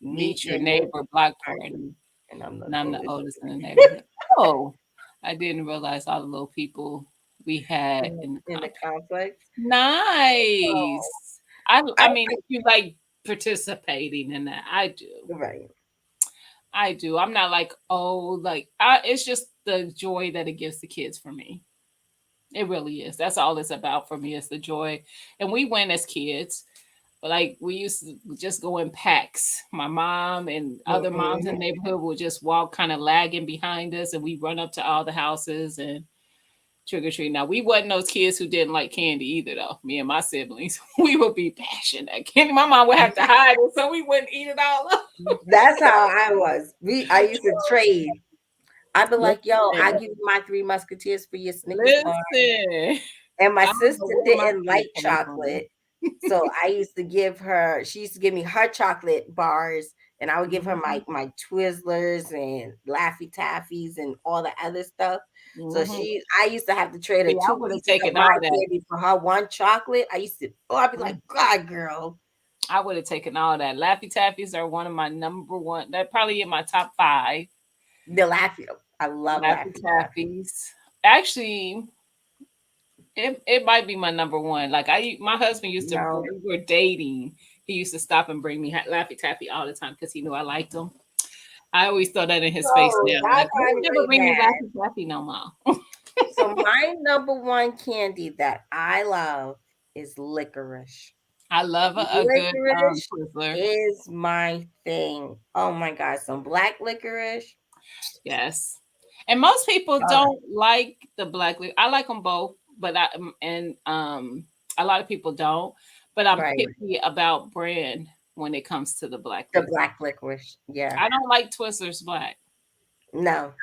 meet your your neighbor neighbor block party. party, And I'm the and I'm the oldest oldest in the neighborhood. Oh, I didn't realize all the little people we had in the in the complex. complex. Oh, Nice. I I mean, if you like participating in that, I do. right. I do. I'm not like, oh, it's just the joy that it gives the kids for me. It really is. That's all it's about for me is the joy. And we went as kids, but like we used to just go in packs. My mom and other moms in Mhm. the neighborhood would just walk kind of lagging behind us, and we run up to all the houses and trick or treat. Now we wasn't those kids who didn't like candy either, though. Me and my siblings, we would be bashing that candy. My mom would have to hide it so we wouldn't eat it all up. That's how I was. I used to trade. I'd be like, yo, I Listen, give you my Three Musketeers for your Snickers bar. listen. And my I don't know sister where my didn't kids like coming from. chocolate. So I used to give her, she used to give me her chocolate bars, and I would give her Mhm, my Twizzlers and Laffy Taffies and all the other stuff. So mhm. I used to have to trade her See, I two would have pieces of taken my all that. candy for her one chocolate. I'd be like, God, girl, I would have taken all that. Laffy Taffies are one of my number one. They're probably in my top five. the Laffy. I love Laffy Laffy Taffy. Taffies. Actually, it might be my number one. Like my husband used to when No, we were dating. He used to stop and bring me Laffy Taffy all the time because he knew I liked them. I always throw that in his face so now. y'all Like, got don't me ever bring me mad. Laffy Taffy no more. So my number one candy that I love is licorice. I love a good Licorice Twizzler. is my thing. Oh my god, some black licorice. Yes. And most people Oh, don't like the black I like them both, but a lot of people don't. But I'm right. picky about brand when it comes to the black The liquor. black licorice. Yeah. I don't like Twizzlers black. No.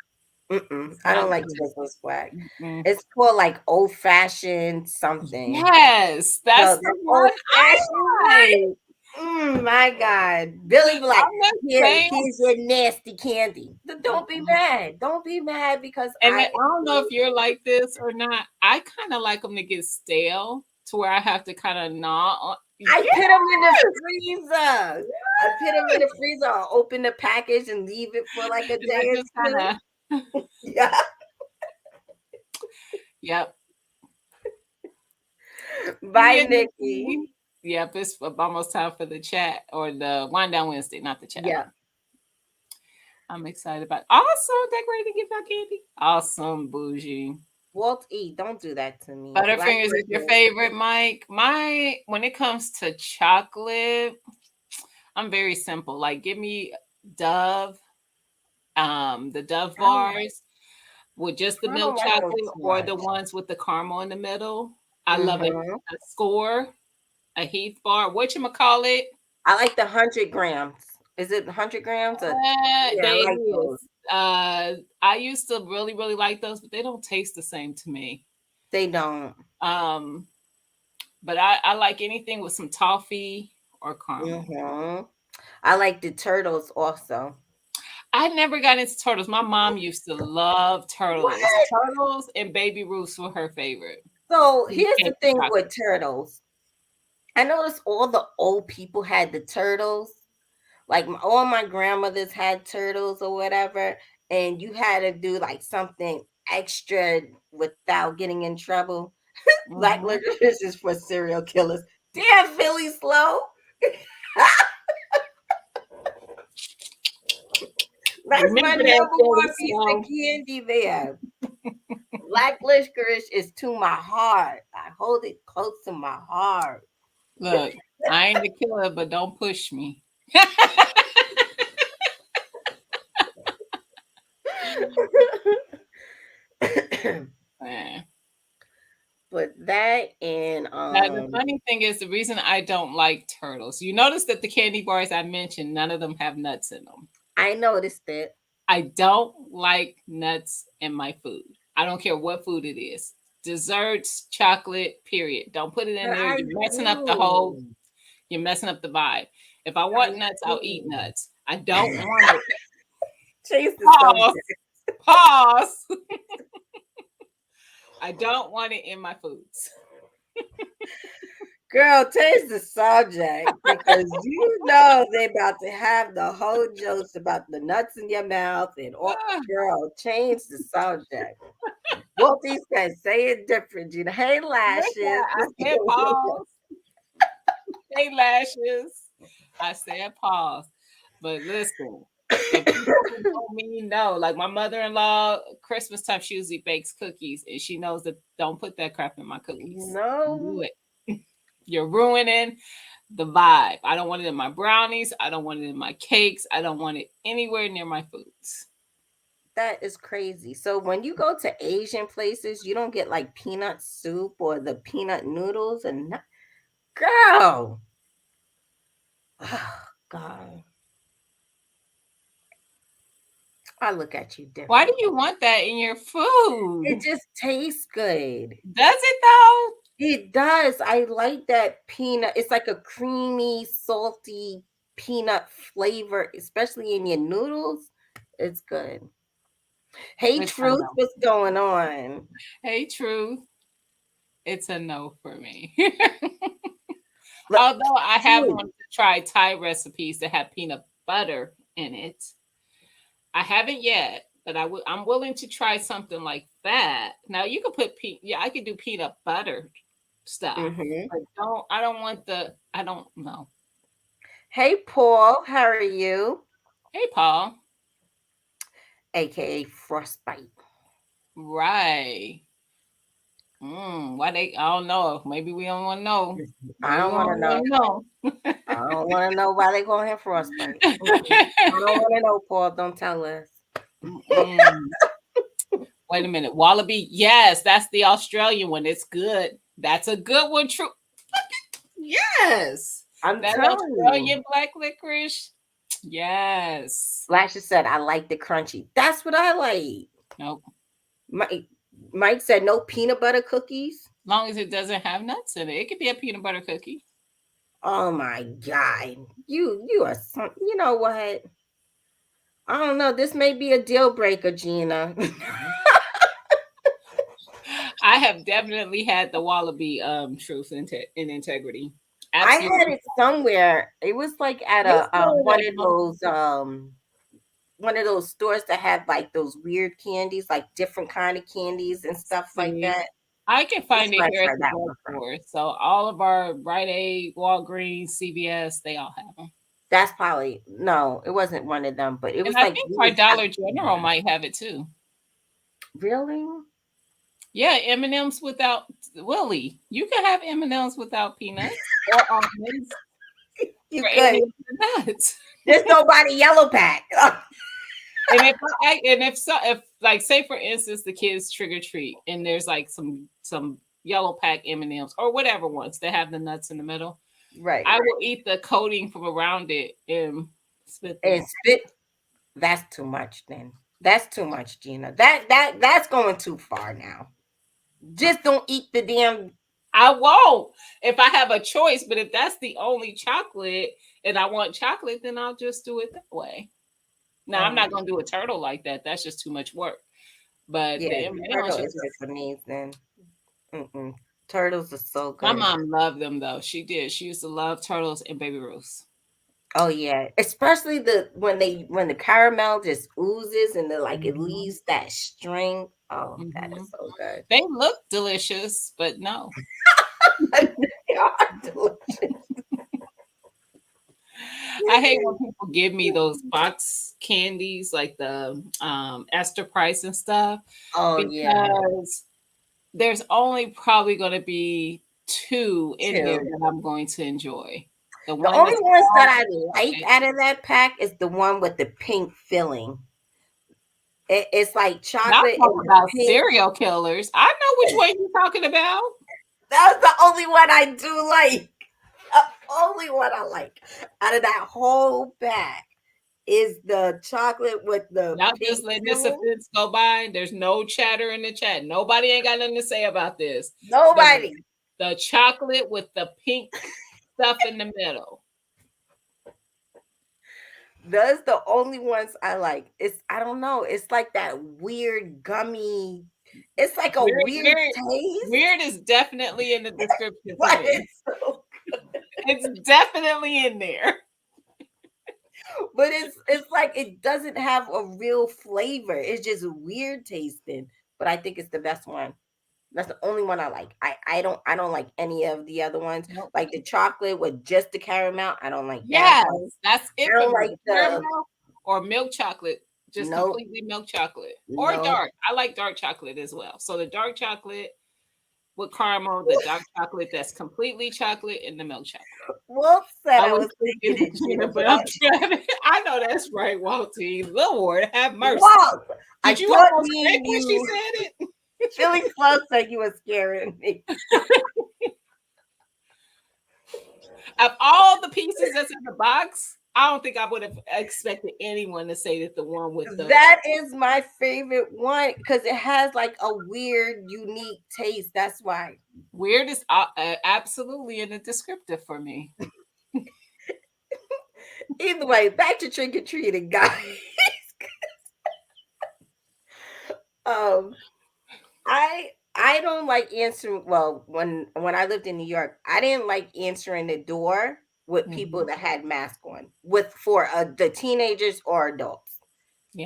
Mm-mm. It's I don't not like good. Twizzlers black. Mm-mm. It's called like old fashioned something. Yes, So that's the the one old fashioned I like. one. My God. Billy be like, I'm not here's saying, your nasty candy. Don't be mad. Don't be mad because and I don't know if you're like this or not. I kind of like them to get stale to where I have to kind of gnaw on. I put them in the freezer. I put them in the freezer. I'll open the package and leave it for like a And I day or just two. kind of, Yeah. yep. Bye, Yeah, Nikki. Yep, it's almost time for the chat or the wind down Wednesday, not the chat. Yeah. I'm excited about it. Awesome. Decorated to give out candy. Awesome, bougie. Walt E, don't do that to me. Butterfingers is your favorite, Mike. When it comes to chocolate, I'm very simple. Like, give me Dove, the Dove bars with just the milk chocolate, or the ones with the caramel in the middle. I love it. A Score, a Heath bar. Whatchamacallit? I like the 100 grams. Is it 100 grams? Or, I like those. I used to really, really like those, but they don't taste the same to me. They don't. But I like anything with some toffee or caramel. I like the turtles also. I never got into turtles. My mom used to love turtles. What? Turtles and Baby Ruths were her favorite. So here's the thing with turtles. I noticed all the old people had the turtles. Like all my grandmothers had turtles or whatever. And you had to do like something extra without getting in trouble. Black licorice is for serial killers. Damn, Philly slow. That's my number one piece of candy there. Black licorice is to my heart. I hold it close to my heart. Look, I ain't the killer, but don't push me. But that and now, the funny thing is, the reason I don't like turtles, you notice that the candy bars I mentioned, none of them have nuts in them. I noticed it. I don't like nuts in my food. I don't care what food it is. Desserts, chocolate, period. Don't put it in there. You're messing up you're messing up the vibe. If I want nuts, I'll eat nuts. I don't want it. Pause. I don't want it in my foods. Girl, change the subject because you know they about to have the whole jokes about the nuts in your mouth and all. Girl, change the subject. Both these guys say it different, Gina. Hey, lashes. I said pause. Hey, lashes. I said pause. But listen, no, like my mother-in-law, Christmas time, she usually bakes cookies, and she knows that don't put that crap in my cookies. No, do it. You're ruining the vibe. I don't want it in my brownies. I don't want it in my cakes. I don't want it anywhere near my foods. That is crazy. So when you go to Asian places, you don't get like peanut soup or the peanut noodles and girl. Oh, God. I look at you different. Why do you want that in your food? It just tastes good. Does it though? It does. I like that peanut. It's like a creamy, salty peanut flavor, especially in your noodles. It's good. Hey, Truth, what's going on? Hey, Truth. It's a no for me. Although I have wanted to try Thai recipes that have peanut butter in it. I haven't yet, but I'm willing to try something like that. Now you can put I could do peanut butter stuff. But I don't know. Hey, Paul, how are you? Hey, Paul. AKA Frostbite. Right. Why I don't know. Maybe we don't want to know. I don't want to know. I don't want to know why they going here Frostbite. I don't want to know, Paul. Don't tell us. Wait a minute. Wallaby. Yes, that's the Australian one. It's good. That's a good one. True. Yes. That Australian black licorice. Yes. Lashes said, I like the crunchy. That's what I like. Nope. Mike said no peanut butter cookies. As long as it doesn't have nuts in it. It could be a peanut butter cookie. Oh my God. You are some, you know what? I don't know. This may be a deal breaker, Gina. I have definitely had the Wallaby truth and integrity. I had Absolutely. it somewhere. It was like at It's a good one of those stores that have like those weird candies, like different kind of candies and stuff like see. that. I can That's find it where here I at heard the that one from. drugstore. So all of our Rite Aid, Walgreens, CVS, they all have them. That's probably no, it wasn't one of them, but it And was I like think our really Dollar General might have it too. really. Yeah, M&Ms without Willie. You can have M&Ms without peanuts or almonds You or could. any of the nuts. There's nobody yellow pack. And if like say for instance the kids trick or treat and there's like some yellow pack M&Ms or whatever ones that have the nuts in the middle, Right. I will eat the coating from around it and spit them. And spit. That's too much. Then that's too much, Gina. That's going too far now. Just don't eat the damn. I won't if I have a choice, but if that's the only chocolate and I want chocolate, then I'll just do it that way. Now I'm not gonna do a turtle like that. That's just too much work. But Yeah, the the M&Ms turtle are is just for me. Then turtles are so my good. mom loved them though. She did. She used to love turtles and baby Ruths. Oh yeah, especially when the caramel just oozes and it Mhm. leaves that string. Oh, that is Mhm. so good. They look delicious, but no. They are delicious. I hate when people give me those box candies like the Esther Price and stuff Oh yeah, because there's only probably going to be two in there too. that I'm going to enjoy. The The one only that's ones that all I like chocolate. out of that pack is the one with the pink filling. It's like Not chocolate talking and the about pink. serial killers. I know which one you're talking about. That's the only one I do like. The only one I like out of that whole pack is the chocolate with the Y'all pink just letting this filling. offense go by. There's no chatter in the chat. Nobody ain't got nothing to say about this. The Nobody. the chocolate with the pink stuff in the middle. Those the only ones I like. I don't know. It's like that weird gummy. It's like a Weird, weird weird, taste, weird is definitely in the description for but me. It's definitely in there. it's like it doesn't have a real flavor. It's just weird tasting. But I think it's the best one. That's the only one I like. I don't like any of the other ones. Nope. Like the chocolate with just the caramel. I don't like that Yes, one. that's it I for don't me. like The the caramel or milk chocolate, just nope, completely milk chocolate or nope. dark. I like dark chocolate as well. So the dark chocolate with caramel, the dark chocolate that's completely chocolate, and the milk chocolate. Wolf said I I was was thinking thinking it, Gina, Gina, but but I'm trying to, I know that's right, Walty. Lord have mercy. Wolf, I Did you thought almost me quit and when she you said it? Philly Flow said you were scaring me. Of all the pieces that's in the box, I don't think I would have expected anyone to say that the one with the That is my favorite one because it has like a weird, unique taste. That's why. weird is absolutely in the descriptive for me. Either way, back to trick or treating, guys. um, I don't like answering. Well, when I lived in New York, I didn't like answering the door with people Mhm. that had masks on for the teenagers or adults.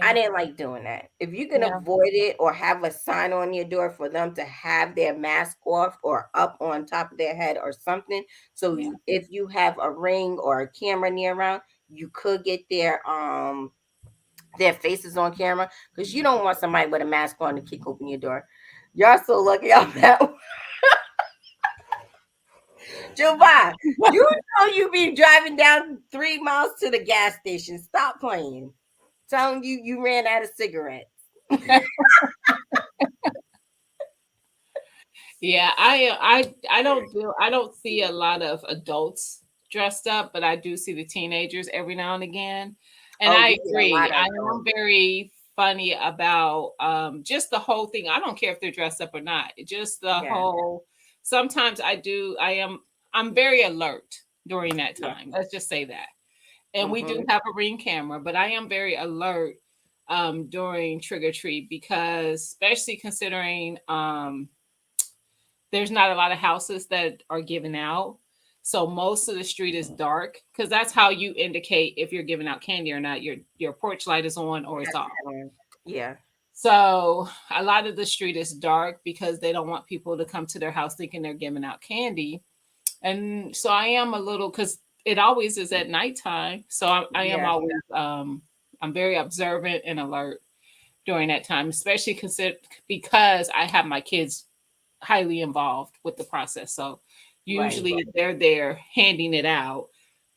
I Yeah, didn't like doing that. If you can yeah, avoid it or have a sign on your door for them to have their mask off or up on top of their head or something, so yeah. if you have a ring or a camera near around, you could get their faces on camera because you don't want somebody with a mask on to kick open your door. Y'all so lucky I'm that. Javon, you know you be driving down 3 miles to the gas station. Stop playing. Telling you ran out of cigarettes. Yeah, I don't see a lot of adults dressed up, but I do see the teenagers every now and again. And Oh, I you get a agree. lot I of am those. very funny about just the whole thing. I don't care if they're dressed up or not. Just the Yeah. whole sometimes I'm very alert during that Yeah. time. Let's just say that. And we do Mhm. have a Ring camera, but I am very alert during trick or treat because, especially considering there's not a lot of houses that are given out. So most of the street is dark because that's how you indicate if you're giving out candy or not. Your porch light is on or it's That's off. fine. Yeah. So a lot of the street is dark because they don't want people to come to their house thinking they're giving out candy. And so I am a little because it always is at nighttime. So I am Yeah. always I'm very observant and alert during that time, especially because I have my kids highly involved with the process. So Right. usually they're there handing it out.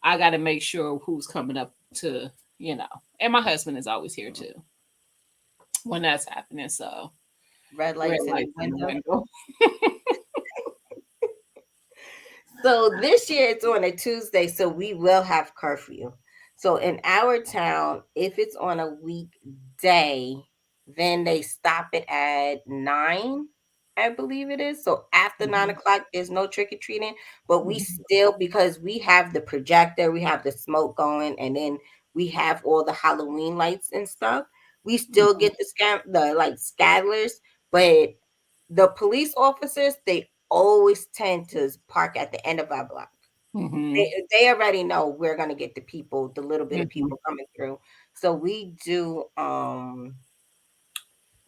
I got to make sure who's coming up to, and my husband is always here too when that's happening. So Red red lights in the lights in the window. window. So this year it's on a Tuesday, so we will have curfew. So in our town, if it's on a weekday, then they stop it at 9, I believe it is. So after 9 o'clock, there's no trick or treating, but we still, because we have the projector, we have the smoke going, and then we have all the Halloween lights and stuff. We still get the like scattlers, but the police officers, they always tend to park at the end of our block. Mm-hmm. They already know we're gonna get the little bit of Mm-hmm. people coming through. So we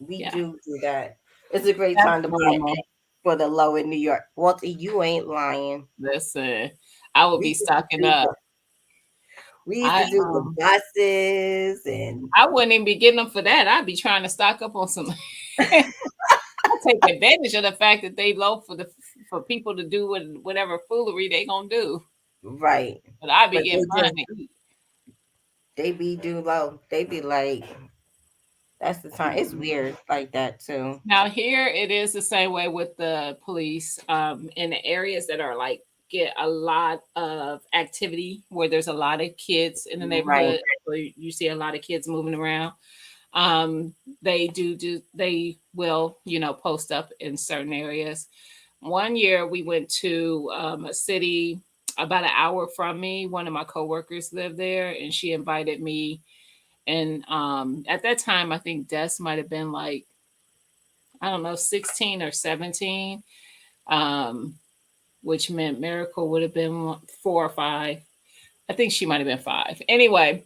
Yeah, do that. It's a great that's time to buy normal. for the low in New York. Walter, you ain't lying. Listen, I will We be used to stocking do up. the, we used I to do the buses and I wouldn't even be getting them for that. I'd be trying to stock up on some. I take advantage of the fact that they low for people to do whatever foolery they gonna do. right. But I'd be But getting mine to eat. they be do low. They be like, that's the time. It's weird like that too. Now here it is the same way with the police. In the areas that are like get a lot of activity where there's a lot of kids in the Right. neighborhood, where you see a lot of kids moving around. They they will post up in certain areas. One year we went to a city about an hour from me. One of my coworkers lived there, and she invited me. And at that time, I think Des might have been like, I don't know, 16 or 17, um, which meant Miracle would have been 4 or 5. I think she might have been 5. Anyway,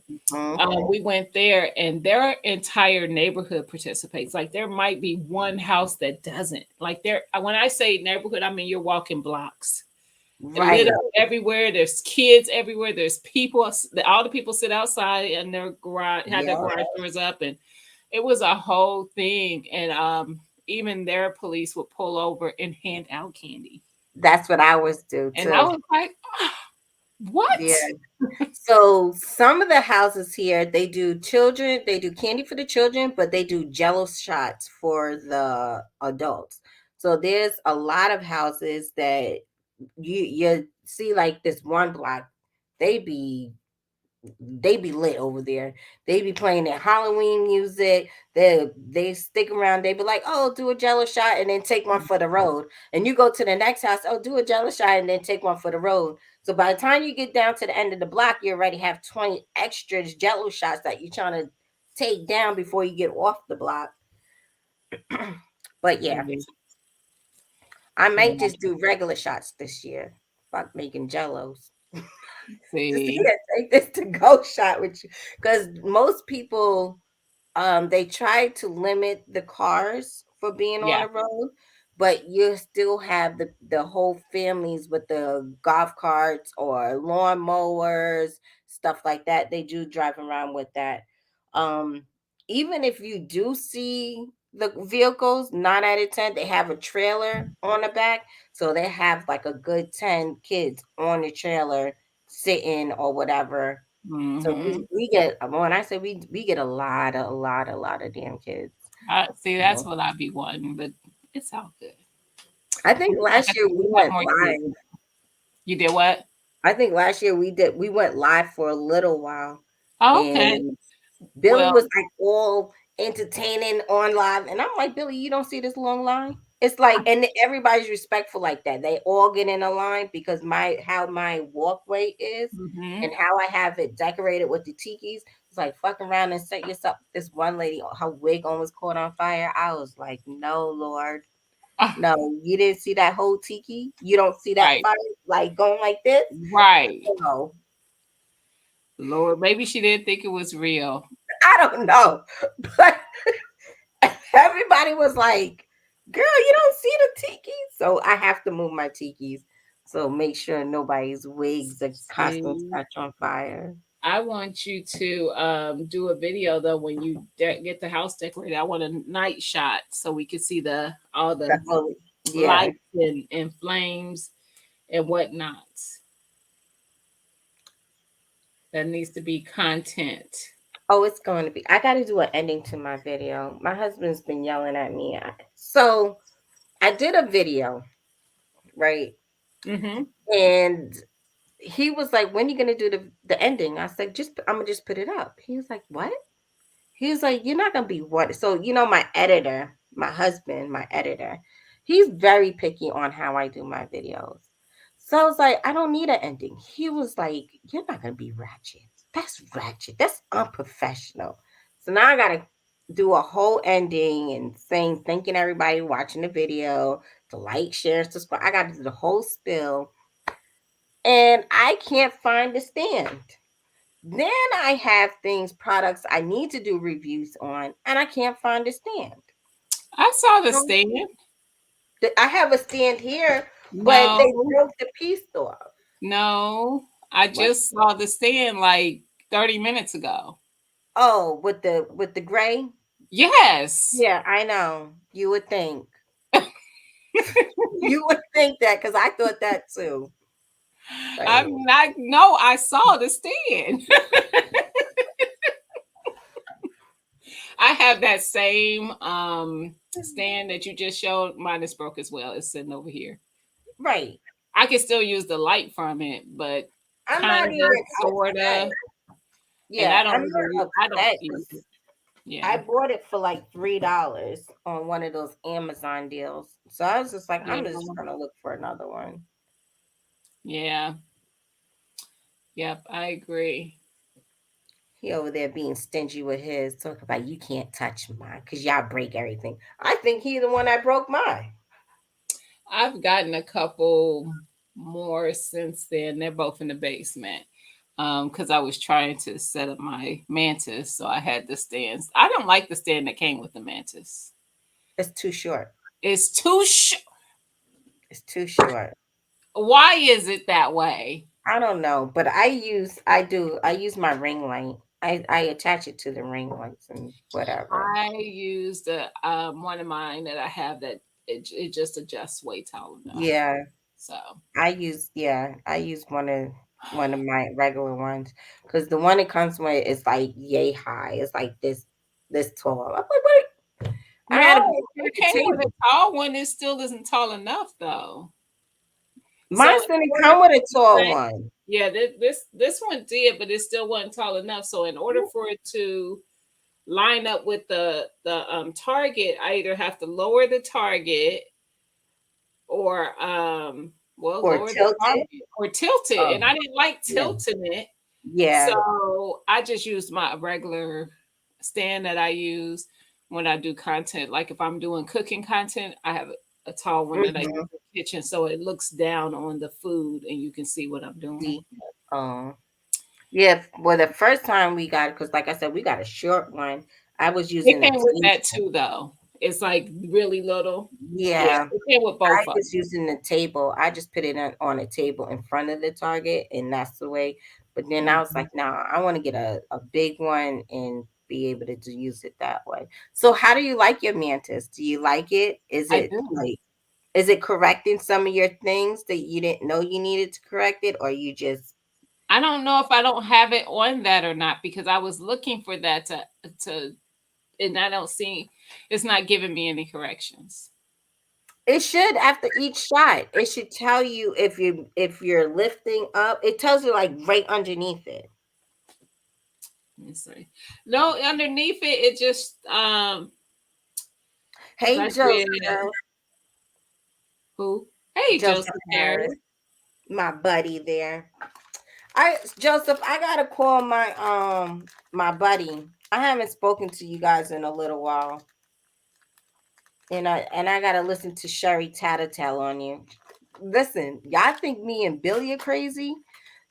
we went there and their entire neighborhood participates. Like there might be one house that doesn't. Like there, when I say neighborhood, I mean you're walking blocks. Right. Lit up everywhere. There's kids everywhere. There's people. All the people sit outside and their garage had their garage doors up, and it was a whole thing. And even their police would pull over and hand out candy. That's what I was do And I too. was like, what? Yeah. So some of the houses here, they do candy for the children, but they do jello shots for the adults. So there's a lot of houses that you see like this one block, they be lit over there. They be playing their Halloween music. They stick around. They be like, "Oh, do a jello shot and then take one for the road." And you go to the next house, "Oh, do a jello shot and then take one for the road." So by the time you get down to the end of the block, you already have 20 extra jello shots that you're trying to take down before you get off the block. But yeah, I might just do regular shots this year. Fuck making jellos. See, Take this to go shot with you, because most people they try to limit the cars for being on yeah. the road, but you still have the whole families with the golf carts or lawn mowers, stuff like that. They do drive around with that. um Even if you do see the vehicles, 9 out of 10 they have a trailer on the back, so they have like a good 10 kids on the trailer sitting or whatever. So Mm-hmm. we get, when I say we get a lot of damn kids. See, that's what I'd be wanting, but it's all good. I think last year we went live. You did what? I think last year we went live for a little while. Oh, okay. And Billy Well, was like all entertaining on live, and I'm like, Billy, you don't see this long line? It's like, and everybody's respectful like that. They all get in a line because how my walkway is Mhm. and how I have it decorated with the tikis. It's like fucking around and set yourself. This one lady, her wig almost caught on fire. I was like, no, Lord. Ah, No, you didn't see that whole tiki. You don't see that right, fire like going like this. right. No, Lord, maybe she didn't think it was real. I don't know. But everybody was like, girl, you don't see the tiki. So I have to move my tikis. So make sure nobody's wigs or costumes See, catch on fire. I want you to do a video though when you get the house decorated. I want a night shot so we can see all the Oh, yeah. lights and flames and whatnot. That needs to be content. Oh, it's going to be. I got to do an ending to my video. My husband's been yelling at me. So I did a video, right? Mm-hmm. And he was like, when are you going to do the ending? I said, I'm going to just put it up. He was like, what? He was like, you're not going to be what? So, my editor, my husband, my editor, he's very picky on how I do my videos. So I was like, I don't need an ending. He was like, you're not going to be ratchet. That's ratchet. That's unprofessional. So now I got to do a whole ending and thanking everybody watching the video to like, share, subscribe. I got to do the whole spill. And I can't find the stand. Then I have products I need to do reviews on, and I can't find a stand. I saw the stand. I have a stand here, but they No, broke the piece off. no. I What? just saw the stand like 30 minutes ago. Oh, with the gray? Yes. Yeah, I know. You would think. You would think that because I thought that too. I'm not, no, I saw the stand. I have that same stand that you just showed. Mine is broke as well. It's sitting over here. Right. I can still use the light from it, but I'm kind not of, even sort upset. of. Yeah, And I don't I'm even, not I don't upset. use it. I Yeah. bought it for like $3 on one of those Amazon deals. So I was just like, I'm Yeah. just gonna look for another one. Yeah. Yep. I agree. He over there being stingy with his, talking about you can't touch mine because y'all break everything. I think he's the one that broke mine. I've gotten a couple more since then. They're both in the basement. Because I was trying to set up my mantis, so I had the stands. I don't like the stand that came with the mantis. It's too short. It's too It's too short. Why is it that way? I don't know, but I use my ring light. I attach it to the ring lights and whatever. I used one of mine that I have that it just adjusts way tall enough. Yeah, So I use one of my regular ones because the one it comes with is like yay high. It's like this tall. I'm like, what? I had to no, be if at it the came with a table. tall one, it still isn't tall enough though. Mine So didn't come with a tall one. yeah, this one did, but it still wasn't tall enough. So in order for it to line up with the target, I either have to lower the target or Or lower the tilted. target or tilt it. And I didn't like Yeah. tilting it. Yeah. So I just used my regular stand that I use when I do content. Like if I'm doing cooking content, I have a tall one that I use in the kitchen so it looks down on the food and you can see what I'm doing. Yeah. Well, the first time we got it, because like I said, we got a short one. I was It using came with that table. too, though. It's like really little. Yeah. It came with both I of them. was using the table. I just put it on a table in front of the target, and that's the way. But then I was like, nah, I want to get a big one and be able to use it that way. So how do you like your mantis? Do you like it? I do. Is it correcting some of your things that you didn't know you needed to correct it, or you just I don't know if I don't have it on that or not because I was looking for that to and I don't see it's not giving me any corrections. It should after each shot. It should tell you if you're lifting up. It tells you like right underneath it. Let me see. No, underneath it, it just Hey like Joseph. Who? Hey, Joseph Joseph Harris, Harris. my buddy there. Joseph, I gotta call my buddy. I haven't spoken to you guys in a little while. And I gotta listen to Sherry Tattletale on you. Listen, y'all think me and Billy are crazy?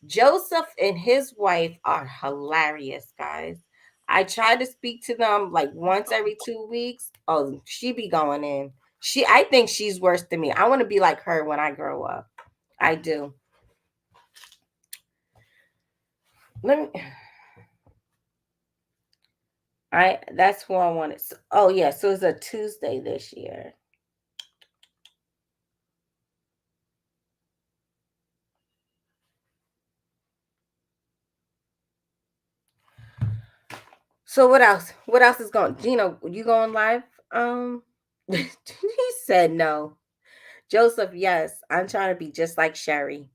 Joseph and his wife are hilarious, guys. I try to speak to them like once every 2 weeks. Oh, she be going in. I think she's worse than me. I want to be like her when I grow up. I do. Let me. That's who I wanted. Oh yeah, so it's a Tuesday this year. So what else? What else is going? Gino, you going live? He said no. Joseph, yes, I'm trying to be just like Sherry.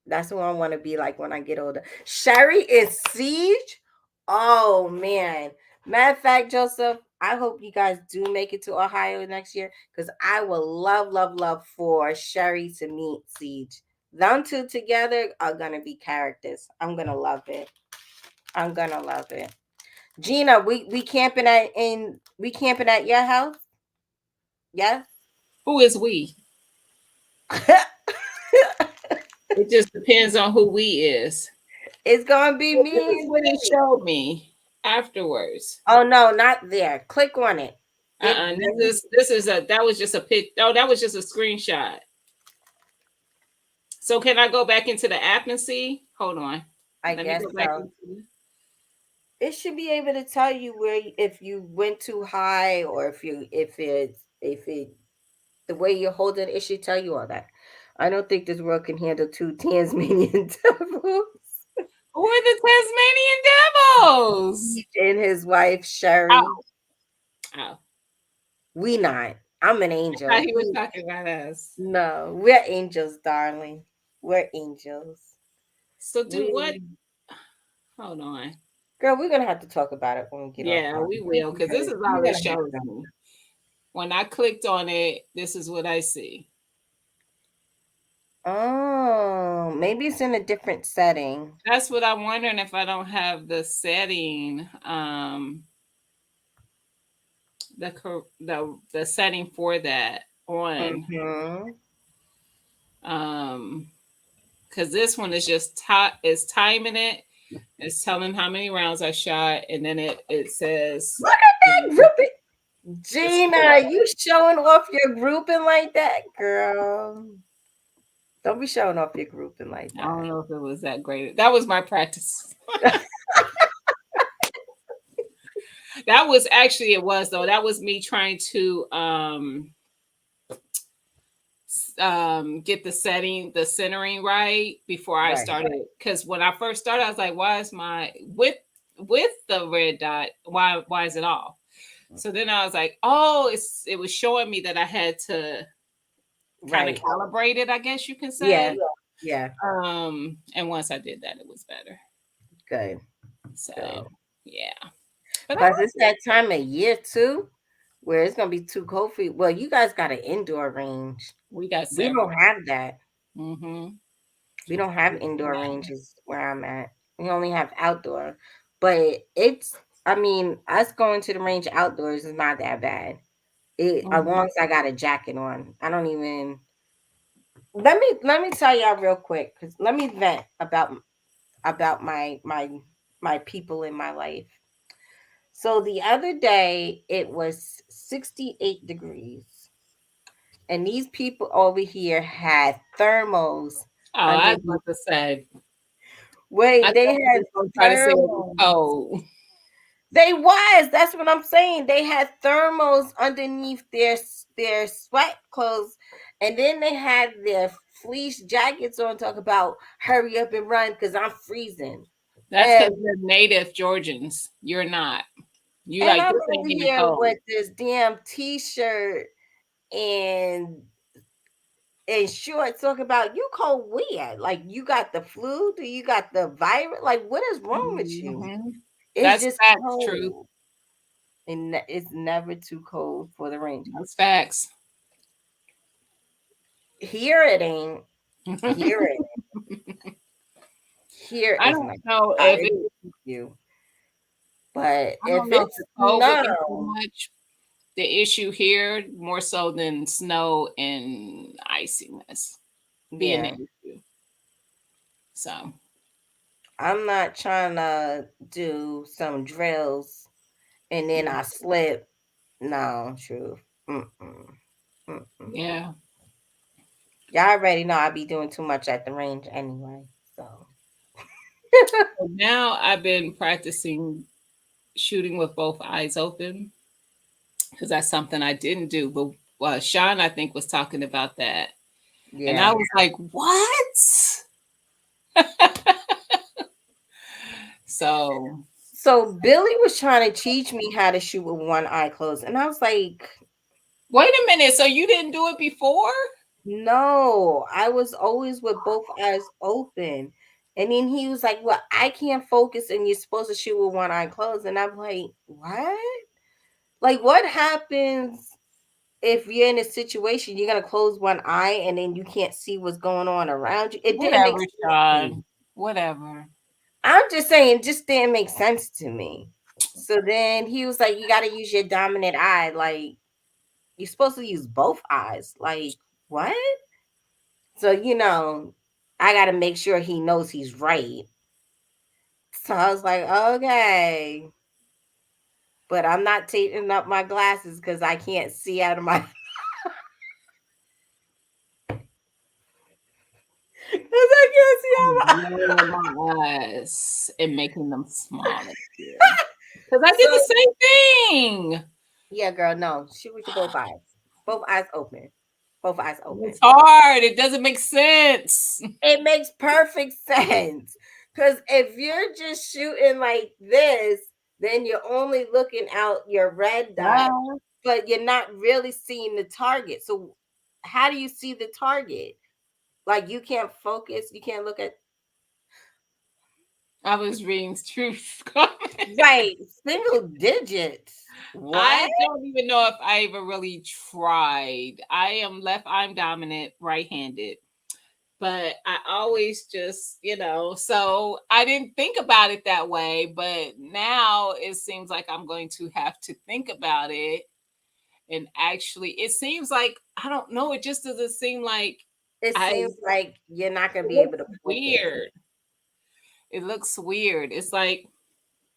That's who I want to be like when I get older. Sherry is Siege. Oh man. Matter of fact, Joseph, I hope you guys do make it to Ohio next year because I would love, love, love for Sherry to meet Siege. Them two together are gonna be characters. I'm gonna love it. I'm gonna love it. Gina, we camping at your house? Yes. Who is we? It just depends on who we is. It's gonna be This me. is what it showed me afterwards. Oh no, not there. Click on it. That was just a pic. Oh, that was just a screenshot. So can I go back into the app and see? Hold on. I guess so. It should be able to tell you where if you went too high or if it the way you're holding it should tell you all that. I don't think this world can handle two Tasmanian devils. Who are the Tasmanian devils? And his wife Sherry. Oh. We not. I'm an angel. I thought he was talking about us. No, we're angels, darling. We're angels. So what? Hold on. Girl, we're gonna have to talk about it when we get off. Yeah, we will, because this is all it shows me. When I clicked on it, this is what I see. Oh, maybe it's in a different setting. That's what I'm wondering if I don't have the setting, the setting for that on. Because this one is just is timing it. It's telling how many rounds I shot, and then it says. Look at that grouping, Gina. You showing off your grouping like that, girl? Don't be showing off your grouping like that. I don't know if it was that great. That was my practice. That was actually it was though. That was me trying to get the centering right before I started. Because when I first started, I was like, why is my with the red dot, why is it off? So then I was like, oh, it was showing me that I had to kind of calibrate it, I guess you can say. Yeah. And once I did that, it was better. Good. So yeah. Because it's that time of year too, where it's gonna be too cold for you. Well, you guys got an indoor range. We don't have that. We don't have indoor ranges where I'm at. We only have outdoor. But us going to the range outdoors is not that bad. As long as I got a jacket on. I don't even let me tell y'all real quick, because let me vent about my people in my life. So the other day it was 68 degrees. And these people over here had thermals. Oh, I was about to say. Wait, they had thermals. Oh, they was. That's what I'm saying. They had thermals underneath their sweat clothes, and then they had their fleece jackets on. Talk about hurry up and run because I'm freezing. That's because they're native Georgians. You're not. You like I'm this over here with this damn t-shirt and shorts. Talk about you cold weird. Like you got the flu? Do you got the virus? Like what is wrong with you? It's just cold. True. And it's never too cold for the range. That's facts. Here it ain't. Here it. Here I is don't not. know I if it, agree with you. But I if don't know if it's the cold would be too snow, much the issue here, more so than snow and iciness being the yeah, issue. So I'm not trying to do some drills and then I slip. No, true. Mm-mm. Mm-mm. yeah. Y'all already know I be doing too much at the range anyway. So So now I've been practicing shooting with both eyes open because that's something I didn't do. But Sean, I think, was talking about that. And I yeah. was like, what? So, So Billy was trying to teach me how to shoot with one eye closed, and I was like, wait a minute. So you didn't do it before? no, I was always with both eyes open. And then he was like, well, I can't focus, and you're supposed to shoot with one eye closed. And I'm like, what? Like, what happens if you're in a situation you're gonna close one eye and then you can't see what's going on around you? It didn't make Whatever, sense to me. Sean. Whatever. I'm just saying, it just didn't make sense to me. So then he was like, you gotta use your dominant eye. Like, you're supposed to use both eyes. Like, what? So, I gotta make sure he knows he's right. So I was like, okay. But I'm not taking up my glasses because I can't see out of my because I can't see out of my Lowering my eyes and making them smaller. Because I did So the same thing. yeah, girl, no. Shoot with your both eyes. Both eyes open. Both eyes open. It's hard. It doesn't make sense. It makes perfect sense. Because if you're just shooting like this, then you're only looking out your red dot, Yeah. but you're not really seeing the target. So how do you see the target? Like you can't focus, you can't look at I was reading truth comments. right single digits. I What? don't even know if I ever really tried. I'm dominant, right-handed. But I always just, so I didn't think about it that way. But now it seems like I'm going to have to think about it. And actually, it seems like, I don't know, it just doesn't seem like It I seems like you're not gonna it be able to looks focus. weird. It looks weird. It's like,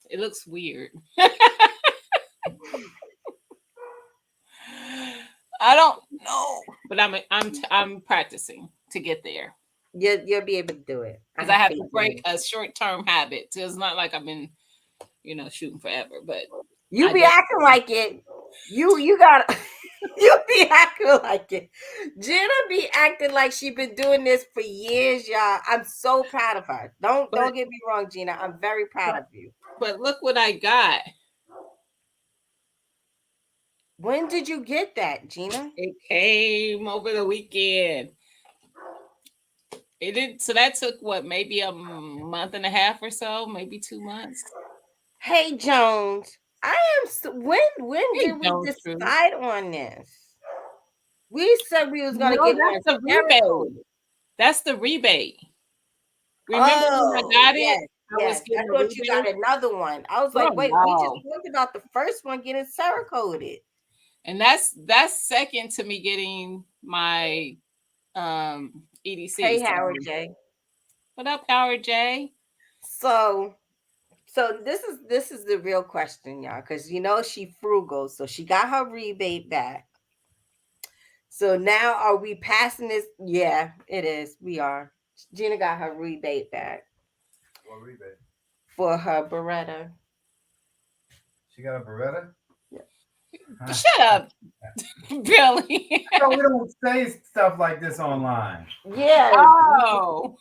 it looks weird. I don't know, but I'm practicing to get there You'll be able to do it. because I have faith to in break you. a short term habit. So it's not like I've been, shooting forever, but You I be don't. acting like it. You gotta you be acting like it. Jenna be acting like she been doing this for years, y'all. I'm so proud of her. Don't But get me wrong, Gina. I'm very proud but of you. but look what I got. When did you get that, Gina? It came over the weekend. It did. So that took what, maybe a month and a half or so, maybe 2 months. Hey Jones, when Hey, did we don't true. decide on this? We said we was gonna No, get that's one the rebate. Cerakote. That's the rebate. Remember when I Oh, got it? yes, I was yes. I getting a thought you got rebate. another one. I was Oh like, wait, we just no. talked about the first one getting Cerakoted. And that's second to me getting my EDC. Hey, So Howard J. what up, Howard J? So, this is the real question, y'all, because she frugal, so she got her rebate back. So now, are we passing this? Yeah, it is. We are. Gina got her rebate back What rebate? for her Beretta. She got a Beretta? Shut up, Billy. No, we don't say stuff like this online. Yeah, Oh.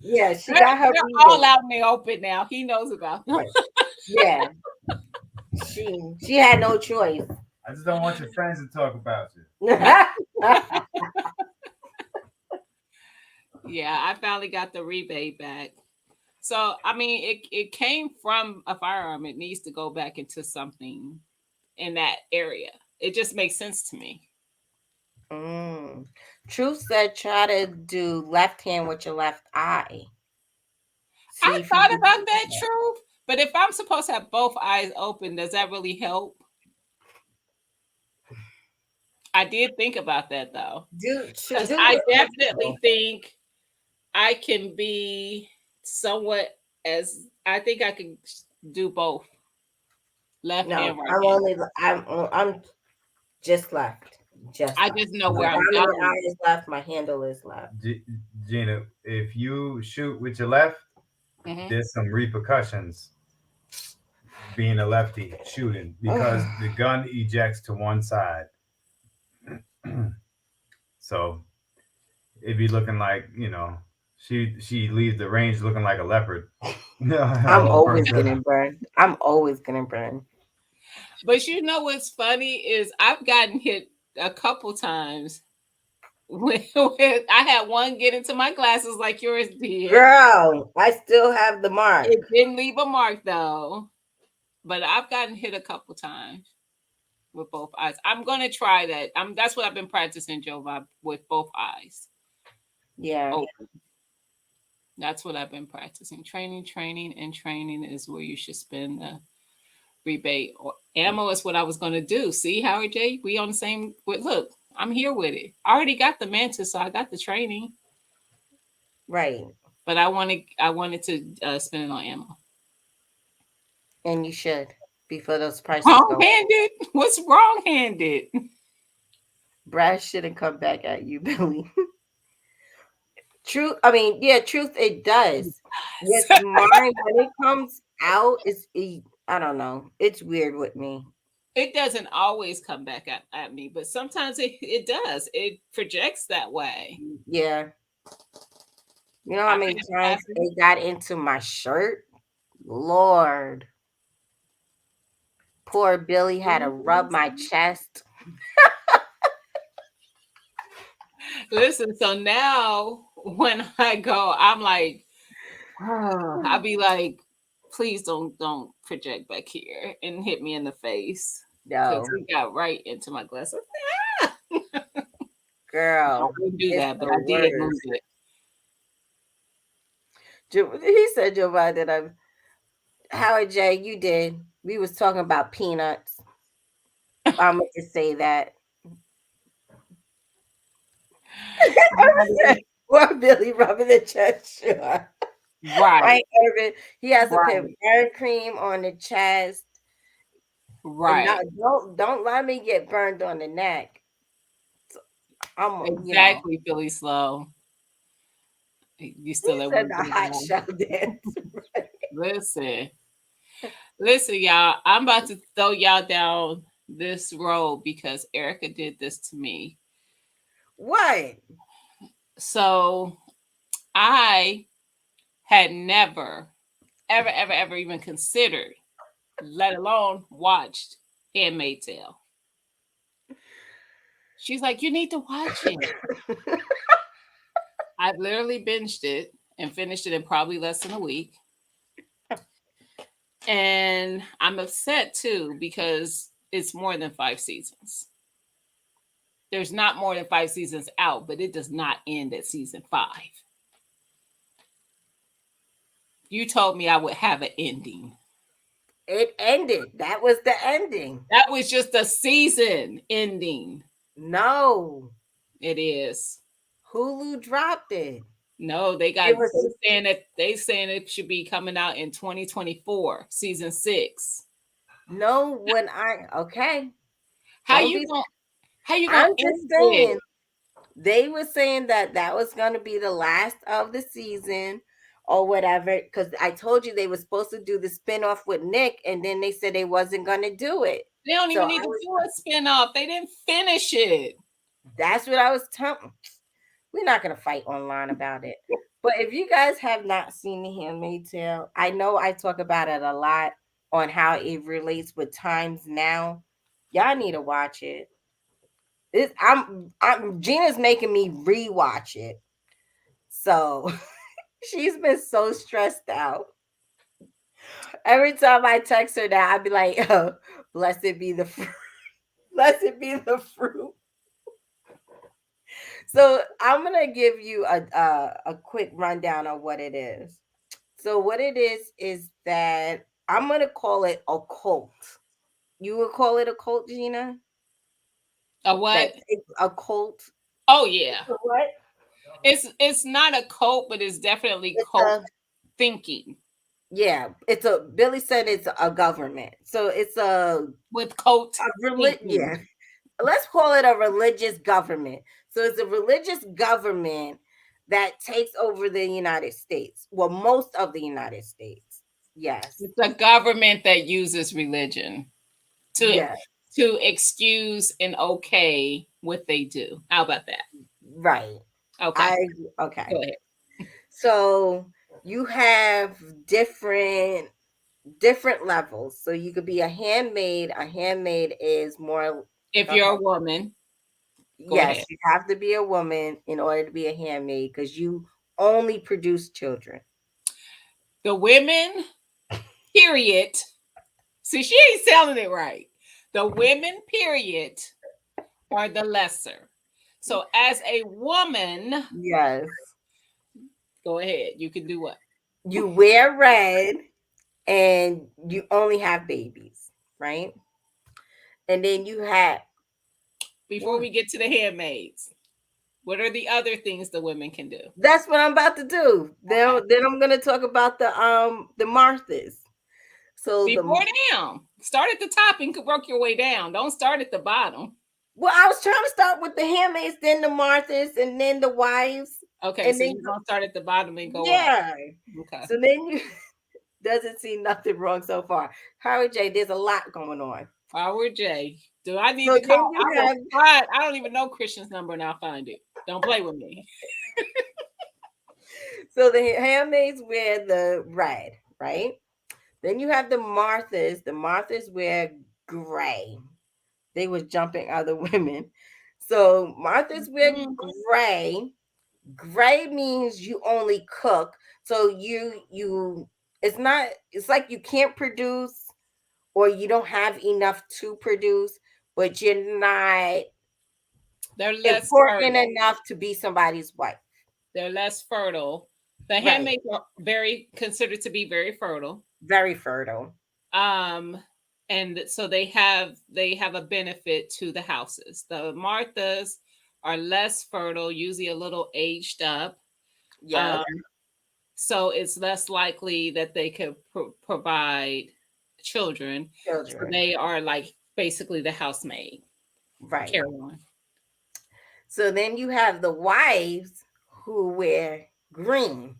yeah, she they're, got her they're all rebate. out in the open now. He knows about them. Right. Yeah, she had no choice. I just don't want your friends to talk about you. Yeah, I finally got the rebate back. So I mean, it came from a firearm. It needs to go back into something in that area. It just makes sense to me. Truth said try to do left hand with your left eye. See I if you thought can about do that, that. Truth. But if I'm supposed to have both eyes open, does that really help? I did think about that though, Do because do I it. definitely think I can be somewhat as I think I can do both left No, and right I'm hand. only I'm just left. Just I left. just know My where I'm dominant going. eye is left, my handle is left. Gina, if you shoot with your left, Mhm. there's some repercussions being a lefty shooting because the gun ejects to one side. So it'd be looking like, she leaves the range looking like a leopard. A I'm whole always person. getting burned. I'm always getting burned. But you know what's funny is I've gotten hit a couple times when I had one get into my glasses like yours did. Girl, I still have the mark. It didn't leave a mark though, but I've gotten hit a couple times with both eyes. I'm gonna try that. That's what I've been practicing, Jova, with both eyes. Yeah. Oh, that's what I've been practicing. Training, and training is where you should spend the rebate. Or ammo is what I was gonna do. See, Howard J, we on the same. Look, I'm here with it. I already got the mantis, so I got the training. Right. But I wanted to spend it on ammo. And you should before those prices go. Wrong-handed? What's wrong-handed? Brad shouldn't come back at you, Billy. Truth, I mean, yeah, truth it does. With mine, when it comes out, I don't know. It's weird with me. It doesn't always come back at me, but sometimes it does. It projects that way. Yeah. You know how I've many had it times happen. it got into my shirt? Lord. Poor Billy had to rub my chest. Listen, so now when I go, I'm like, I'll be like, please don't project back here and hit me in the face. No, Because he got right into my glasses. I girl. wouldn't do It's that, but the I did move worst. it. He said, Giovanni, that I'm Howard J, you did. We was talking about peanuts. I'm gonna just say that. Poor Billy rubbing the chest. Sure. Right, Right, Irvin. He has to put right, burn cream on the chest. And right. don't let me get burned on the neck. Exactly, Philly Slow. You still He at said work? the hot shell dance. Listen, listen, y'all. I'm about to throw y'all down this road because Erica did this to me. What? So I had never, ever even considered, let alone watched Handmaid's Tale. She's like, you need to watch it. I've literally binged it and finished it in probably less than a week. And I'm upset too because it's more than 5 seasons. There's not more than 5 seasons out, but it does not end at season 5. You told me I would have an ending. It ended. That was the ending. That was just a season ending. No. It is. Hulu dropped it. No, they saying it should be coming out in 2024, season 6. No, okay. How Don't you be going I'm to just end saying it? they were saying that was going to be the last of the season or whatever, because I told you they were supposed to do the spinoff with Nick, and then they said they wasn't going to do it. They don't So even need to do a spinoff. They didn't finish it. that's what I was telling. We're not going to fight online about it. But if you guys have not seen The Handmaid's Tale, I know I talk about it a lot on how it relates with times now. Y'all need to watch it. I'm Gina's making me rewatch it. So she's been so stressed out. Every time I text her that, I'd be like, oh, blessed be the fruit. Blessed be the fruit. So I'm gonna give you a quick rundown of what it is. So what it is that I'm gonna call it a cult. You would call it a cult, Gina? A That what? takes a cult. Oh yeah. A what? It's not a cult, but it's definitely It's cult a thinking yeah. It's a Billy said it's a government. So it's with cult a thinking. yeah. Let's call it a religious government. So it's a religious government that takes over the United States. Well, most of the United States. Yes. It's a government that uses religion to Yes. to excuse and okay what they do. How about that? Right. Okay. Okay. Go ahead. So you have different levels. So you could be a handmaid. A handmaid is more If go you're ahead. a woman, go Yes, ahead. you have to be a woman in order to be a handmaid because you only produce children. The women, period. See, she ain't selling it right. The women, period, are the lesser. So as a woman, Yes. go ahead. You can do what? You wear red and you only have babies, right? And then you have Before what? we get to the handmaids, what are the other things the women can do? That's what I'm about to do. Okay. Then I'm gonna talk about the Marthas. So Before down, start at the top and work your way down. Don't start at the bottom. well, I was trying to start with the handmaids, then the Marthas, and then the wives. Okay, And so then you're gonna start at the bottom and go up. yeah. Okay. So then you doesn't see nothing wrong so far. Howard J, there's a lot going on. Howard J. Do I need So to then call? you I will have find. I don't even know Christian's number and I'll find it. Don't play with me. so the handmaids wear the red, right? Then you have the Marthas. The Marthas wear gray. They was jumping other women. So Marthas wear gray. Gray means you only cook. So you it's like you can't produce or you don't have enough to produce, but you're not They're less important fertile. enough to be somebody's wife. They're less fertile. The Right. handmaids are very considered to be very fertile. Very fertile. And so they have a benefit to the houses. The Marthas are less fertile, usually a little aged up. Yeah. So it's less likely that they could provide children. So Children. they are like basically the housemaid. Right. Carry on. So then you have the wives who wear green,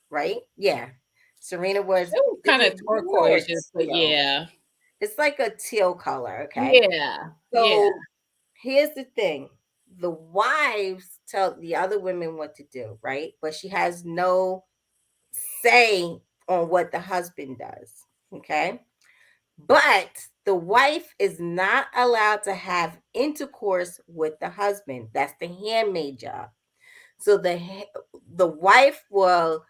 right? Yeah. Serena was kind of turquoise, but teal. yeah. It's like a teal color, okay? Yeah. So yeah. here's the thing. The wives tell the other women what to do, right? But she has no say on what the husband does, okay? But the wife is not allowed to have intercourse with the husband. That's the handmaid job. So the wife will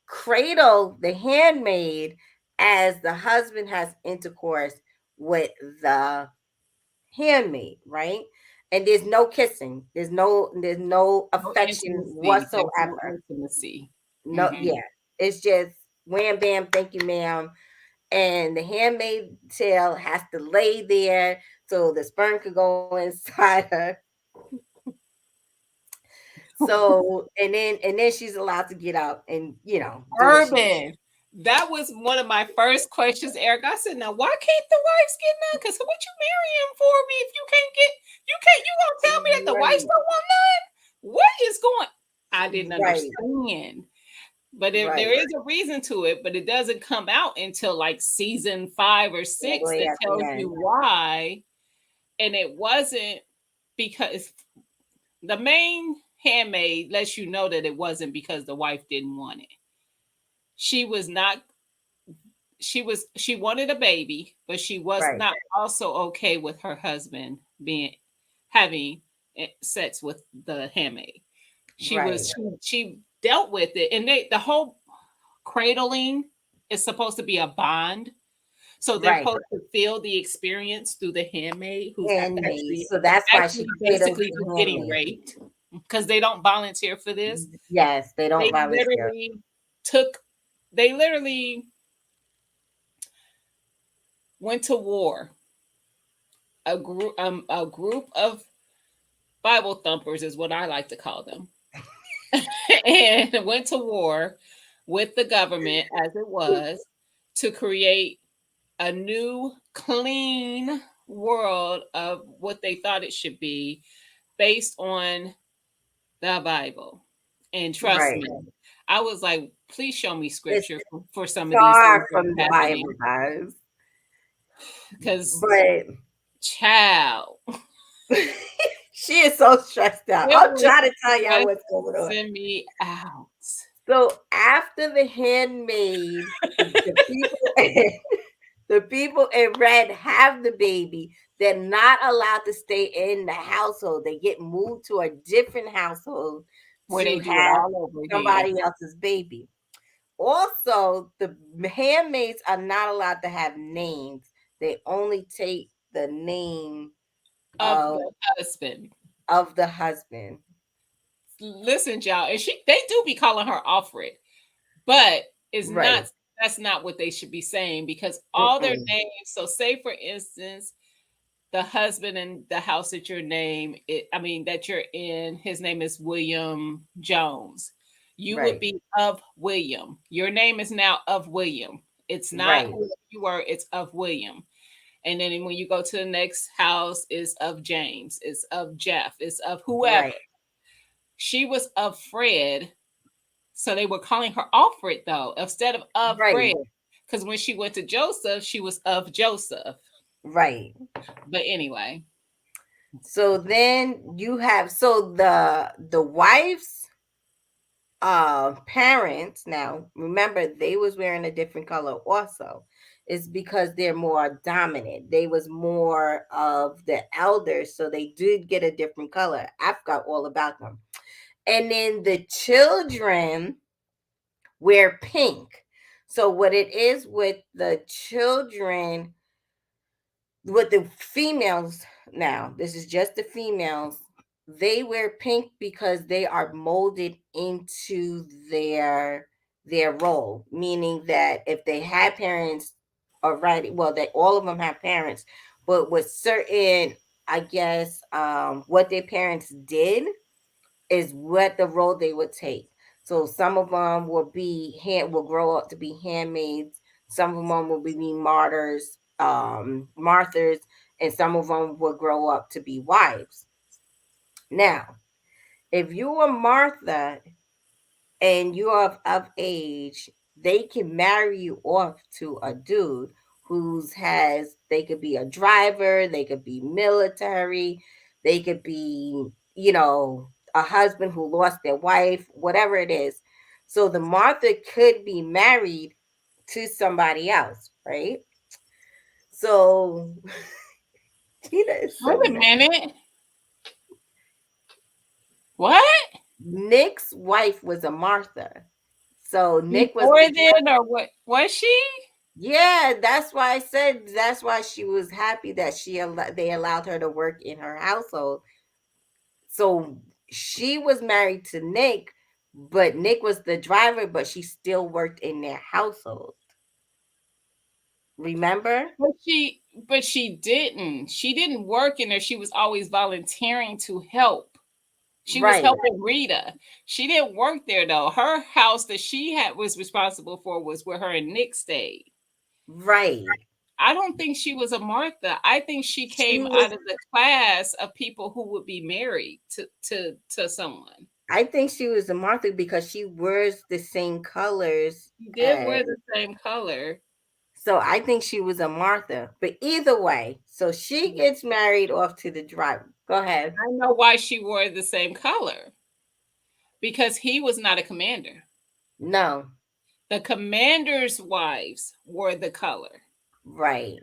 cradle the handmaid as the husband has intercourse with the handmaid, right? And there's no kissing. There's no affection whatsoever. Intimacy. No, yeah. It's just wham bam, thank you, ma'am. And the handmaid tail has to lay there so the sperm could go inside her. So and then she's allowed to get up and Urban. That was one of my first questions, Eric. I said, now why can't the wives get none? Because what you marry him for me if you gonna tell me that the wives don't want none? What is going? I didn't understand. But there is a reason to it, but it doesn't come out until like season 5 or 6 that tells you why. And it wasn't because the main handmaid lets you know that it wasn't because the wife didn't want it. She wanted a baby, but she was not also okay with her husband having sex with the handmaid. She dealt with it, and the whole cradling is supposed to be a bond. So they're supposed to feel the experience through the handmaid who's so that's why she basically getting raped. because they don't volunteer for this. Yes, they don't They volunteer. they literally went to war. A group of Bible thumpers is what I like to call them, and went to war with the government as it was to create a new clean world of what they thought it should be based on the Bible. And trust Right. me, I was like, please show me It's scripture for some of these far things that from are the happening. Bible, guys. Because, But child, she is so stressed out. it I'm was trying to tell y'all what's going on. stressing me out. So after The Handmaid, the people in red have the baby. They're not allowed to stay in the household. They get moved to a different household Where they to do it have all over again. somebody else's baby. Also, the handmaids are not allowed to have names. They only take the name Of the husband. of the husband. Listen, y'all, and they do be calling her Alfred, but it's Right. not. That's not what they should be saying, because all their Mm-mm. names. So, say for instance, the husband in the house that that you're in, his name is William Jones. You would Right. be of William. Your name is now of William. It's not Right. who you were, it's of William. And then when you go to the next house, it's of James, it's of Jeff, it's of whoever. Right. She was of Fred. So they were calling her Alfred, though, instead of Right. Fred. Because when she went to Joseph, she was of Joseph. Right. But anyway. So then you have the wife's parents. Now remember, they was wearing a different color also. It's because they're more dominant. They was more of the elders, so they did get a different color. I forgot all about them. And then the children wear pink. So what it is with the children, with the females, now this is just the females, they wear pink because they are molded into their role, meaning that if they had parents already, well, they all of them have parents, but with certain, I guess, what their parents did is what the role they would take. So some of them will grow up to be handmaids. Some of them will be martyrs, Marthas, and some of them will grow up to be wives. Now, if you are Martha and you're of age, they can marry you off to a dude they could be a driver, they could be military, they could be, a husband who lost their wife, whatever it is. So the Martha could be married to somebody else, right? So Tina is so Wait a minute. What? Nick's wife was a Martha. So Nick was Before then, or what was she? Yeah, that's why I said that's why she was happy that they allowed her to work in her household. So she was married to Nick, but Nick was the driver, but she still worked in their household. Remember? But she didn't. She didn't work in there. She was always volunteering to help. She was helping Rita. She didn't work there though. Her house that she was responsible for was where her and Nick stayed. Right. I don't think she was a Martha. I think she came out of the class of people who would be married to someone. I think she was a Martha because she wears the same colors. She did wear the same color. So I think she was a Martha. But either way, so she gets married off to the driver. Go ahead. I know why she wore the same color. Because he was not a commander. No. The commander's wives wore the color. Right.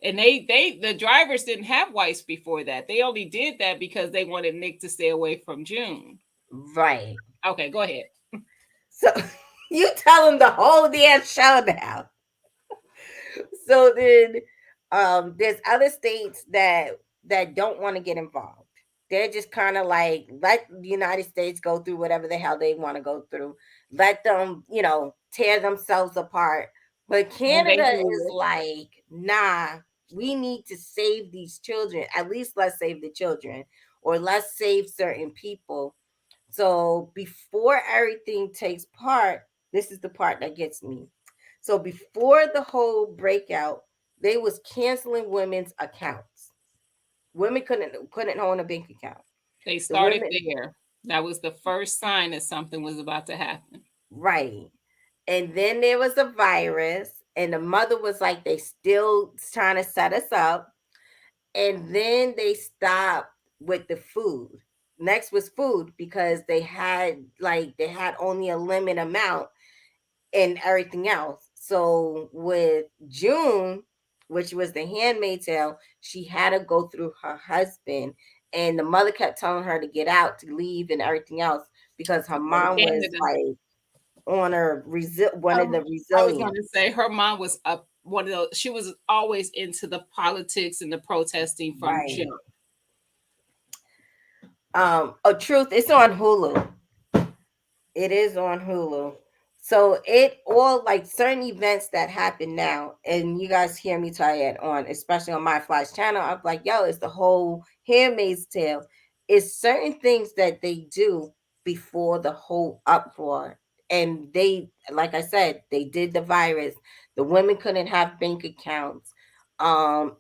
And the drivers didn't have wives before that. They only did that because they wanted Nick to stay away from June. Right. Okay, go ahead. So you tell him the whole damn show now. So then there's other states that don't want to get involved. they're just kind of like, let the United States go through whatever the hell they want to go through. Let them, tear themselves apart. But And they Canada do is it. like, nah, we need to save these children. At least let's save the children, or let's save certain people. So before everything takes part, this is the part that gets me. So before the whole breakout, they was canceling women's accounts. Women couldn't own a bank account. They The started women, there. That was the first sign that something was about to happen. right. And then there was a virus, and the mother was like, they still trying to set us up. And then they stopped with the food. Next was food because they had only a limit amount and everything else. So with June, which was the handmaid's tale, she had to go through her husband, and the mother kept telling her to get out, to leave, and everything else because her Go to mom was Canada. like on her one of the I was going resilience. to say her mom was up one of those. She was always into the politics and the protesting from Right. jump. A truth. It's on Hulu. It is on Hulu. So it all like certain events that happen now, and you guys hear me tell it on, especially on my Flash channel. I'm like, yo, it's the whole Handmaid's Tale. It's certain things that they do before the whole uproar. And they, like I said, they did the virus. The women couldn't have bank accounts.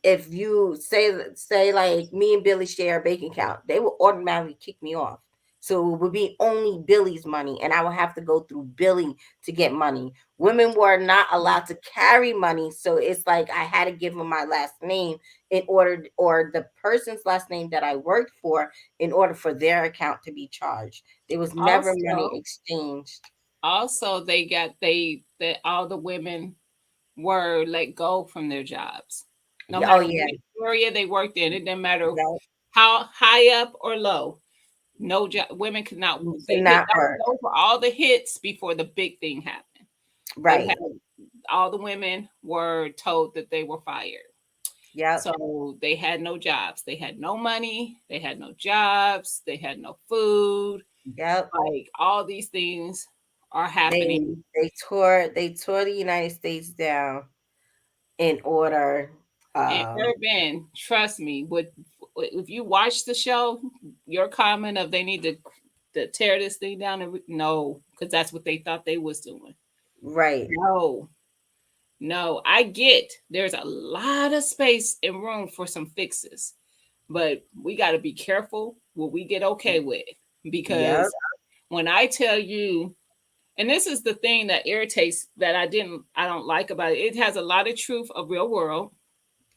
If you say like me and Billy share a bank account, they will automatically kick me off. So it would be only Billy's money, and I would have to go through Billy to get money. Women were not allowed to carry money, so it's like I had to give them my last name in order, or the person's last name that I worked for, in order for their account to be charged. There was never money Also, exchanged. they got that all the women were let go from their jobs. No Oh matter yeah, what area they worked in, it didn't matter no, how high up or low. No job, women could not. you They hit cannot work. those were all the hits before the big thing happened. They Right. had all the women were told that they were fired. Yep. So they had no jobs. They had no money. They had no jobs. They had no food. Yep. Like all these things are They happening. they tore the United States down in order. And Urban, trust me, if you watch the show, your comment of they need to tear this thing down and no, because that's what they thought they was doing. Right. No, no, I get there's a lot of space and room for some fixes, but we got to be careful what we get okay with Yep. because when I tell you, and this is the thing that irritates that I don't like about it. It has a lot of truth of real world,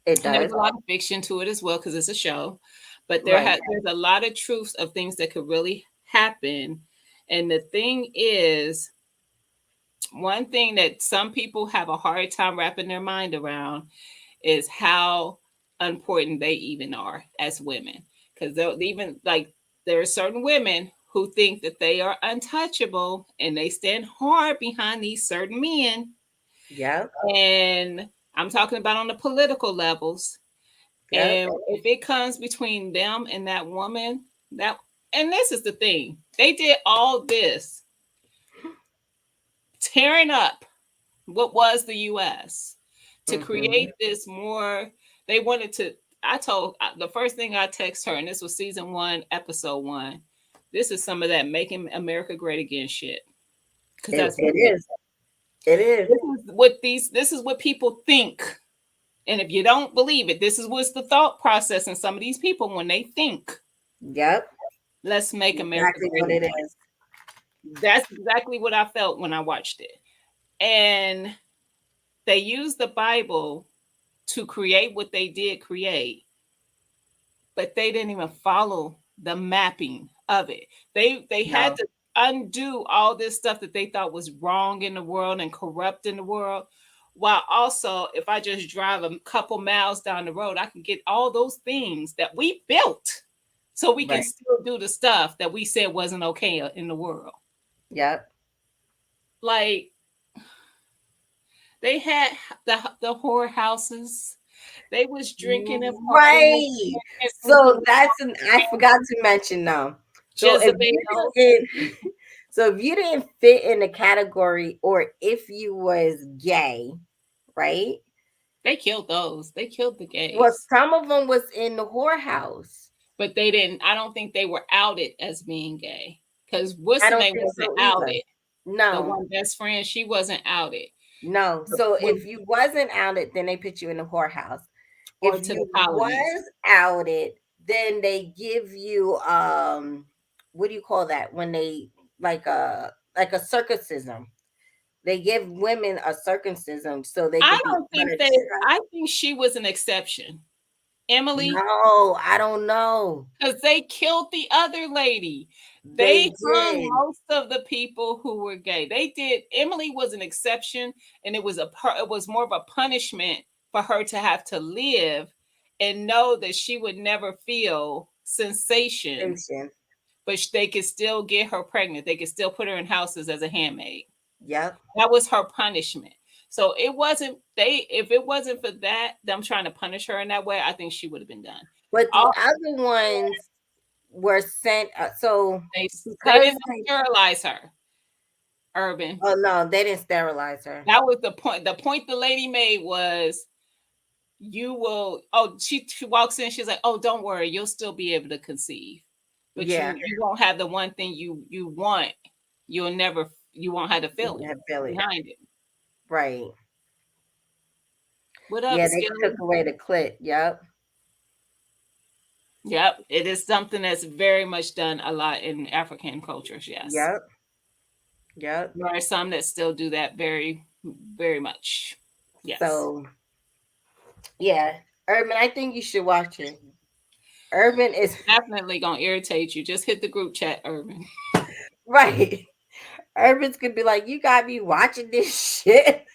It and there's does. a lot of fiction to it as well because it's a show. But Right. there's a lot of truths of things that could really happen. And the thing is, one thing that some people have a hard time wrapping their mind around is how important they even are as women. Because they'll even like there are certain women who think that they are untouchable and they stand hard behind these certain men. Yep. And I'm talking about on the political levels. Yep. And if it comes between them and that woman, that and this is the thing, they did all this tearing up what was the US to Mm-hmm. create this more. They wanted to. I told the first thing I text her, and this was season 1, episode 1. This is some of that making America great again shit. Because It, that's it what it is. is. It is. This is what people think. And if you don't believe it, this is what's the thought process in some of these people when they think, Yep. let's make America Exactly great what it again. is. That's exactly what I felt when I watched it. And they used the Bible to create what they did create, but they didn't even follow the mapping of it. They had No. to undo all this stuff that they thought was wrong in the world and corrupt in the world. While also, if I just drive a couple miles down the road, I can get all those things that we built so we can Right. still do the stuff that we said wasn't okay in the world. Yep. Like they had the whorehouses. They was drinking and partying Right. and So sleeping I forgot to mention now. So if you Jezebel. didn't, so if you didn't fit in the category, or if you was gay, right? They killed those. They killed the Well, gays. some of them was in the whorehouse. But they didn't, I don't think they were outed as being gay. Because what's I the don't name think wasn't so either. outed. The No, one best friend, she wasn't outed. no. But So when- if you wasn't outed, then they put you in the whorehouse. or If to the you colonies. was outed, then they give you what do you call that when they like a circumcision? They give women a circumcision so they I could be don't think they, I think she was an exception. Emily, No, I don't know. because they killed the other lady. They They hung did. most of the people who were gay. They did. Emily was an exception, and it was it was more of a punishment for her to have to live and know that she would never feel sensation, Station. but they could still get her pregnant. They could still put her in houses as a handmaid. Yep. That was her punishment. So it wasn't they. If it wasn't for that, them trying to punish her in that way, I think she would have been done. But the All other ones were sent. So they because didn't sterilize her. Urban. oh no, they didn't sterilize her. That was the point. The point the lady made was you will. Oh, she walks in. She's like, "Oh, don't worry, you'll still be able to conceive, but Yeah. you won't have the one thing you want. You won't have the feeling That Billy. behind it." Right. What up, Yeah, they Skilly? took away the clit. Yep. Yep, it is something that's very much done a lot in African cultures. Yes. Yep. Yep. There are some that still do that very, very much. Yes. So yeah, Urban, I think you should watch it. Urban is Definitely gonna irritate you. Just hit the group chat, Urban. right. Urban's gonna be like, you got me watching this shit.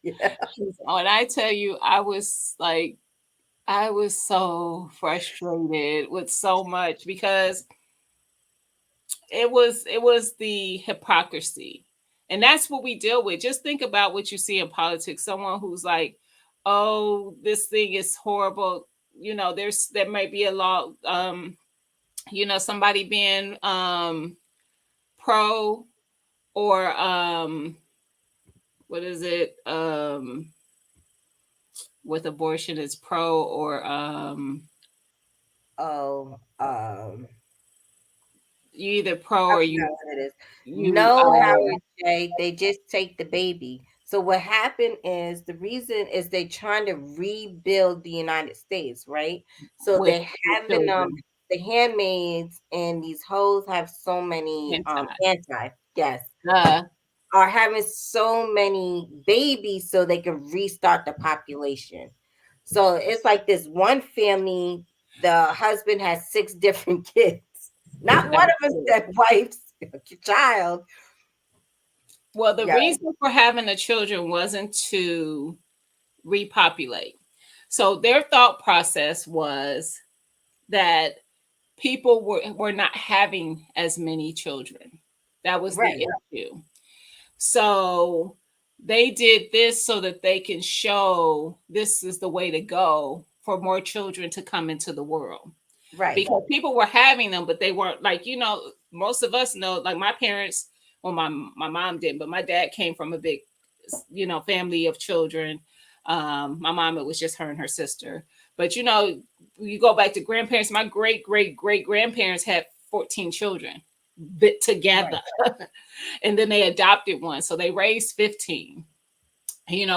Yeah. When I tell you, I was so frustrated with so much because it was the hypocrisy. And that's what we deal with. Just think about what you see in politics. Someone who's like, oh, this thing is horrible. You know, there might be a law, somebody being pro or what is it? With abortion is pro or Oh, you either pro I or forgot what it is. you No, Howard J. They just take the baby. So what happened is the reason is they trying to rebuild the United States, right? So with they having children. the handmaids and these hoes have so many yes are having so many babies so they can restart the population. So it's like this one family, the husband has 6 different kids. Not one of them that wife's child. Well, the Yeah. reason for having the children wasn't to repopulate. So their thought process was that people were not having as many children. That was Right. the issue. So they did this so that they can show this is the way to go for more children to come into the world. Right. Because people were having them, but they weren't like, most of us know, like my parents, well, my mom didn't, but my dad came from a big, family of children. My mom, it was just her and her sister. But, you go back to grandparents, my great grandparents had 14 children together. Right. And then they adopted one. So they raised 15.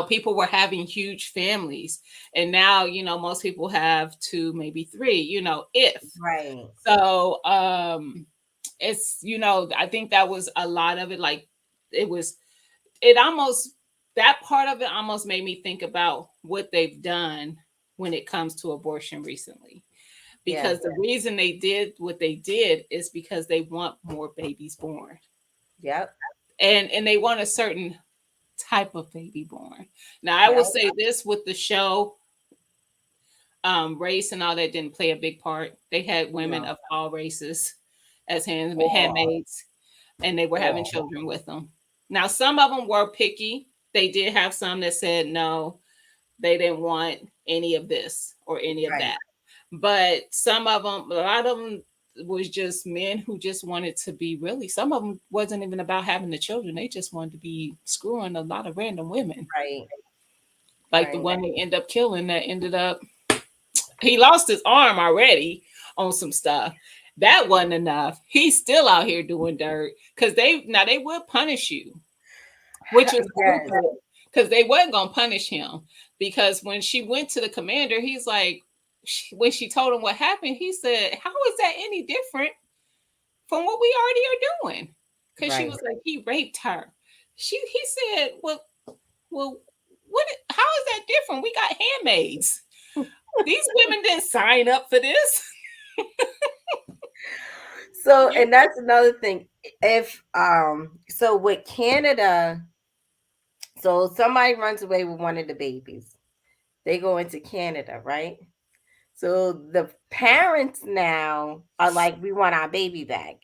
People were having huge families, and now, most people have 2, maybe 3, if. Right. So, it's, I think that was a lot of it. Like that part of it almost made me think about what they've done when it comes to abortion recently. Because the reason they did what they did is because they want more babies born. Yep. And they want a certain type of baby born. Now, I will say this with the show, race and all that didn't play a big part. They had women of all races as handmaids, and they were having children with them. Now, some of them were picky. They did have some that said, no, They didn't want any of this or any of Right. that. But some of them, a lot of them was just men who just wanted to be really, some of them wasn't even about having the children. They just wanted to be screwing a lot of random women. Right. Like the Right. one they end up killing that ended up, he lost his arm already on some stuff. That wasn't enough. He's still out here doing dirt because they would punish you, which is Yes. stupid because they wasn't gonna punish him. Because when she went to the commander, he's like, when she told him what happened, he said, "How is that any different from what we already are doing?" Because she Right. was like, "He raped her." He said, "Well, what? How is that different? We got handmaids. These women didn't sign up for this." So, and that's another thing. If so with Canada, so somebody runs away with one of the babies. They go into Canada, right? So the parents now are like, we want our baby back.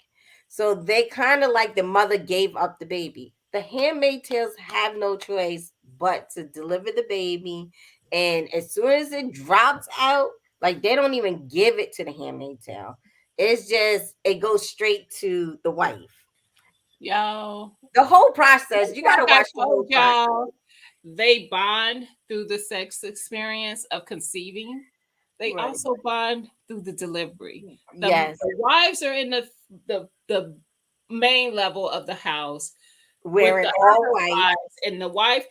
So they kind of like the mother gave up the baby. The handmaid tales have no choice but to deliver the baby. And as soon as it drops out, like they don't even give it to the handmaid tale. It's just it goes straight to the wife. Yo, The whole process, you gotta like I watch the whole told process. y'all, they bond through the sex experience of conceiving. They Right. also bond through the delivery. The, Yes. the wives are in the main level of the house with Wearing the all other white. wives, and the wife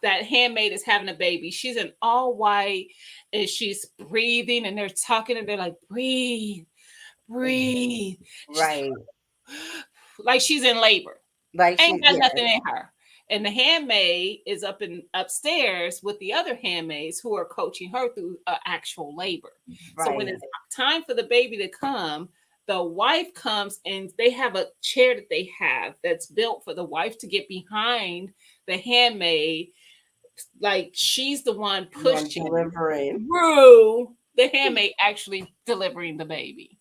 that handmaid is having a baby. She's in all white, and she's breathing, and they're talking, and they're like, breathe, breathe. She's Right. like she's in labor. Like she, Ain't got yeah. nothing in her. And the handmaid is upstairs with the other handmaids who are coaching her through actual labor. So when Right. it's time for the baby to come, the wife comes and they have a chair that they have that's built for the wife to get behind the handmaid. Like she's the one One pushing delivering. through the handmaid actually delivering the baby.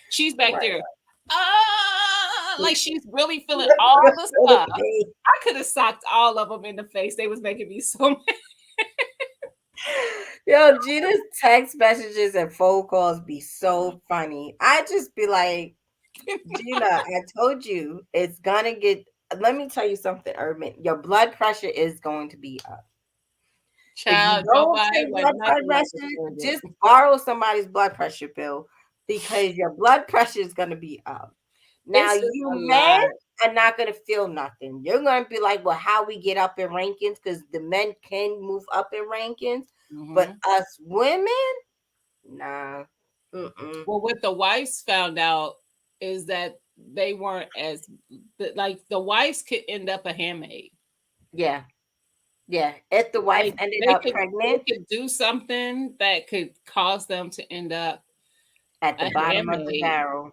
She's back Right. there. Like she's really feeling all the stuff. I could have socked all of them in the face. They was making me so mad. Yo, Gina's text messages and phone calls be so funny. I just be like, Gina, I told you it's gonna get. Let me tell you something, Urban. Your blood pressure is going to be up. Child, if you don't nobody take was blood nothing like pressure, this. just borrow somebody's blood pressure pill because your blood pressure is gonna be up. Now It's just you a men lot. are not gonna feel nothing. You're gonna be like, well, how we get up in rankings because the men can move up in rankings, but Mhm. us women, nah. Mm-mm. Well, what the wives found out is that they weren't as like the wives could end up a handmaid. Yeah, yeah. If the wife Like ended they up could pregnant do something that could cause them to end up at the a bottom of the handmaid. barrel,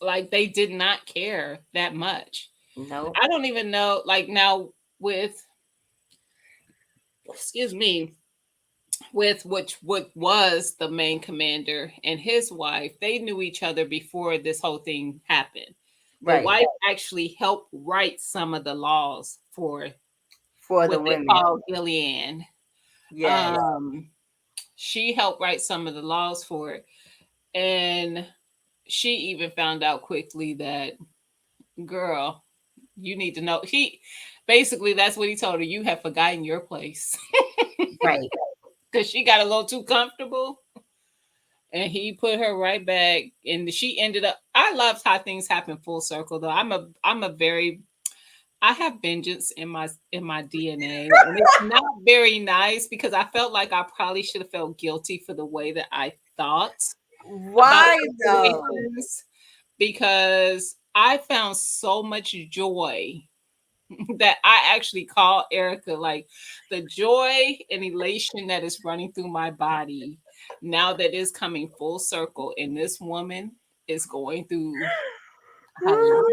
Like they did not care that much. nope. I don't even know. Like now with, excuse me, with which what was the main commander and his wife, they knew each other before this whole thing happened. The Right. wife actually helped write some of the laws for For the what they women. call Gilead. Yes. She helped write some of the laws for it. And she even found out quickly that, girl, you need to know. He basically, that's what he told her. You have forgotten your place. Right. Because she got a little too comfortable. And he put her right back. And she ended up, I loved how things happen full circle though. I'm a very, I have vengeance in my DNA. And it's not very nice because I felt like I probably should have felt guilty for the way that I thought Why though? situations, because I found so much joy that I actually call Erica, like the joy and elation that is running through my body now that is coming full circle, and this woman is going through a lot.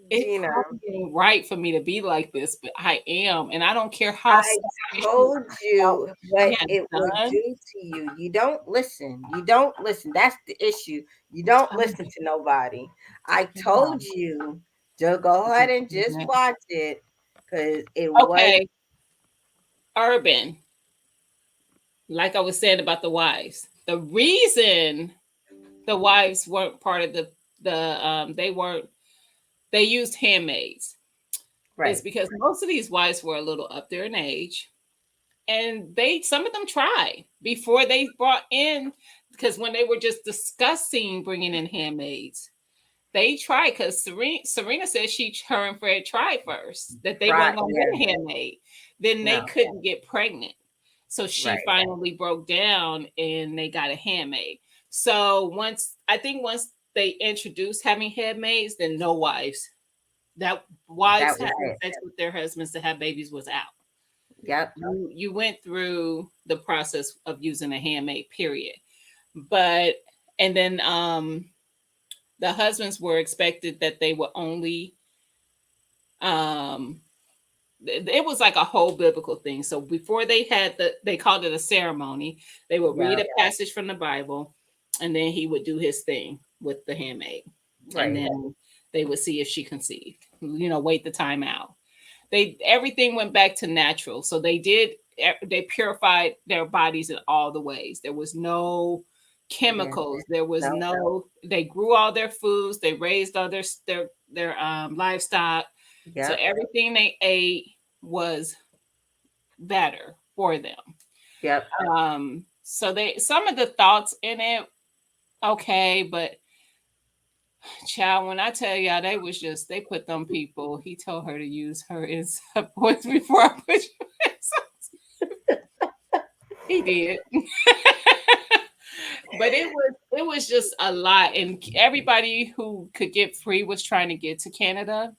It Gina, probably ain't right for me to be like this, but I am, and I don't care how I told you what had it would done. do to you. You don't listen. You don't listen. That's the issue. You don't listen to nobody. I told you to go ahead and just watch it. because it was Okay, Urban. Like I was saying about the wives, the reason the wives weren't part of they used handmaids is right. because most of these wives were a little up there in age, and some of them tried before they brought in, because when they were just discussing bringing in handmaids, they tried, because Serena said her and Fred tried first, that they Right. weren't going to Yeah. get a handmaid. Then they No. couldn't get pregnant. So she Right. finally broke down and they got a handmaid. So once they introduced having handmaids, then no wives. That wives That was having it. sex with their husbands to have babies was out. Yep. You went through the process of using a handmaid, period. But and then the husbands were expected that they would only it was like a whole biblical thing. So before they called it a ceremony, they would read Yeah. a passage from the Bible, and then he would do his thing with the handmaid. Right. And then they would see if she conceived, wait the time out. Everything went back to natural. So they purified their bodies in all the ways. There was no chemicals. There was they grew all their foods. They raised all their livestock. Yep. So everything they ate was better for them. Yep. So some of the thoughts in it, okay, but child, when I tell y'all, they put them people. He told her to use her inside voice before I put you in. He did. But it was just a lot, and everybody who could get free was trying to get to Canada.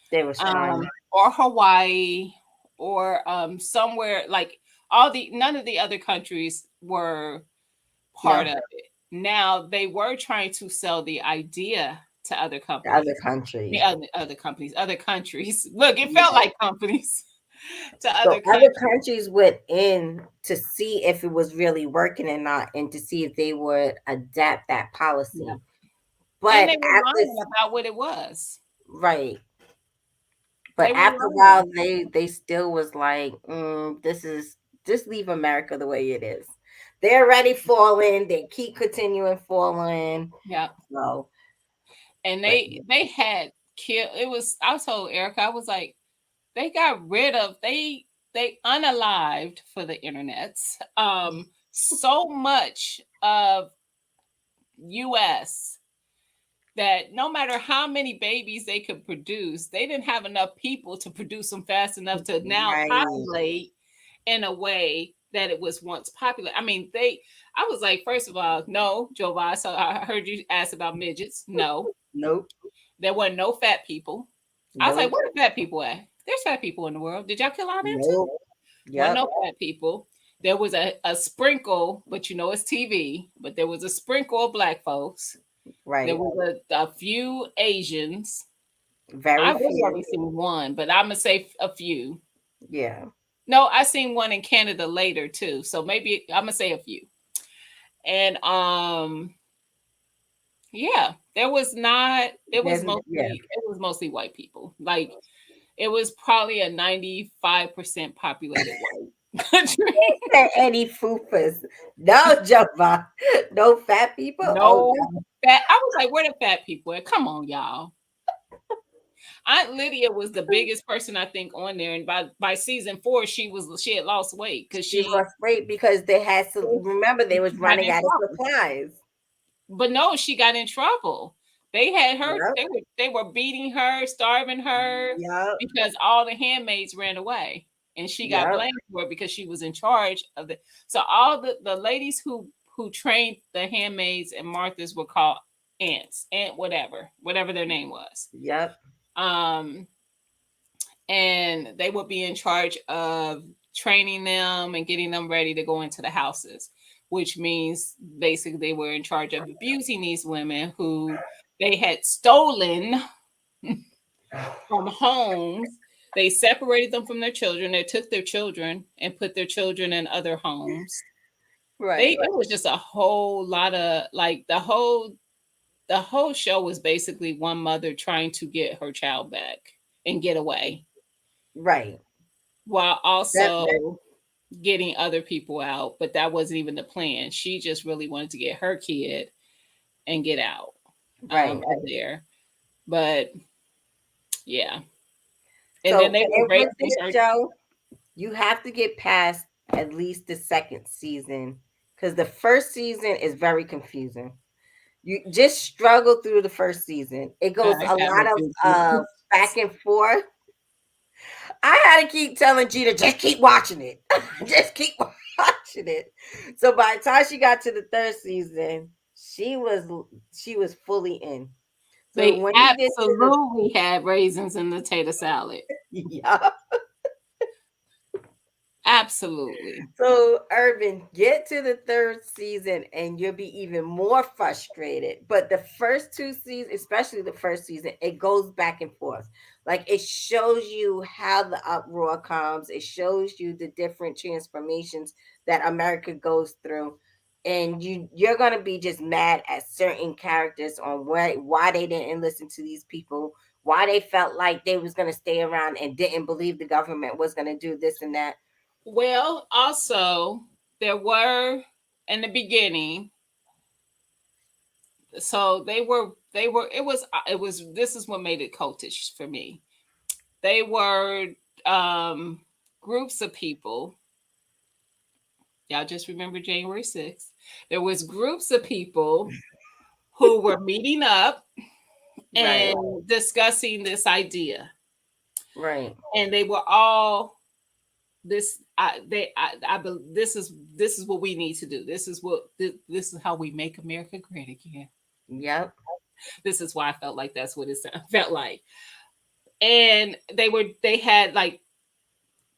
They were trying. Or Hawaii, or somewhere like none of the other countries were part of it. Now they were trying to sell the idea to other companies. Other countries. Look, it felt like companies. To other countries went in to see if it was really working or not, and to see if they would adapt that policy. Yeah. But and they were lying about what it was. Right. But after a while, they still was like, just leave America the way it is. They're already falling. They keep continuing falling. Yeah. So, and they had killed. I told Erica, I was like, they got rid of they unalived, for the internets, so much of US that no matter how many babies they could produce, they didn't have enough people to produce them fast enough to now populate in a way that it was once popular. I mean, I was like, first of all, no, Jova. So I heard you ask about midgets. No. Nope. There weren't no fat people. Nope. I was like, where are fat people at? There's fat people in the world. Did y'all kill all them too? Yep. No fat people. There was a sprinkle, but it's TV, but there was a sprinkle of black folks. Right. There was a few Asians. I've only seen one, but I'm going to say a few. Yeah. No, I seen one in Canada later too. So maybe I'm going to say a few. And yeah, there was not, it was mostly white people. Like it was probably a 95% populated white country. Any foofers. No, Java. No fat people. No fat. I was like, where the fat people at? Come on, y'all. Aunt Lydia was the biggest person I think on there, and by season 4, she had lost weight because she lost weight because they had to remember they was running out of supplies. But no, she got in trouble. They had her. Yep. They were beating her, starving her, because all the handmaids ran away, and she got blamed for it because she was in charge of it. So all the ladies who trained the handmaids and Marthas were called aunts, whatever their name was. Yep. And they would be in charge of training them and getting them ready to go into the houses, which means basically they were in charge of abusing these women who they had stolen from homes. They separated them from their children. They took their children and put their children in other homes. Right. It was just a whole lot of the whole show was basically one mother trying to get her child back and get away. Right. while That also getting other people out. But that wasn't even the plan. She just really wanted to get her kid and get out right. of there. But yeah. And then So they were and with raising this her. show, you have to get past at least the second season because the first season is very confusing. You just struggle through the first season. It goes I a lot haven't of been through. back and forth. I had to keep telling Gina, just keep watching it. Just keep watching it. So by the time she got to the third season, she was fully in. So They when you get to the absolutely had raisins in the tater salad. yeah. Absolutely. So, Urban, get to the third season and you'll be even more frustrated. But the first two seasons, especially the first season, it goes back and forth. Like it shows you how the uproar comes, it shows you the different transformations that America goes through. And you're gonna be just mad at certain characters on why they didn't listen to these people, why they felt like they was gonna stay around and didn't believe the government was gonna do this and that. Well, also, there were in the beginning, so it was this is what made it cultish for me. They were um groups of people. Y'all just remember January 6th. There was groups of people who were meeting up Right, and discussing this idea. right. And they were all this I they I bel- this is what we need to do. This is how we make America great again. Yep. This is why I felt like that's what it felt like. And they had like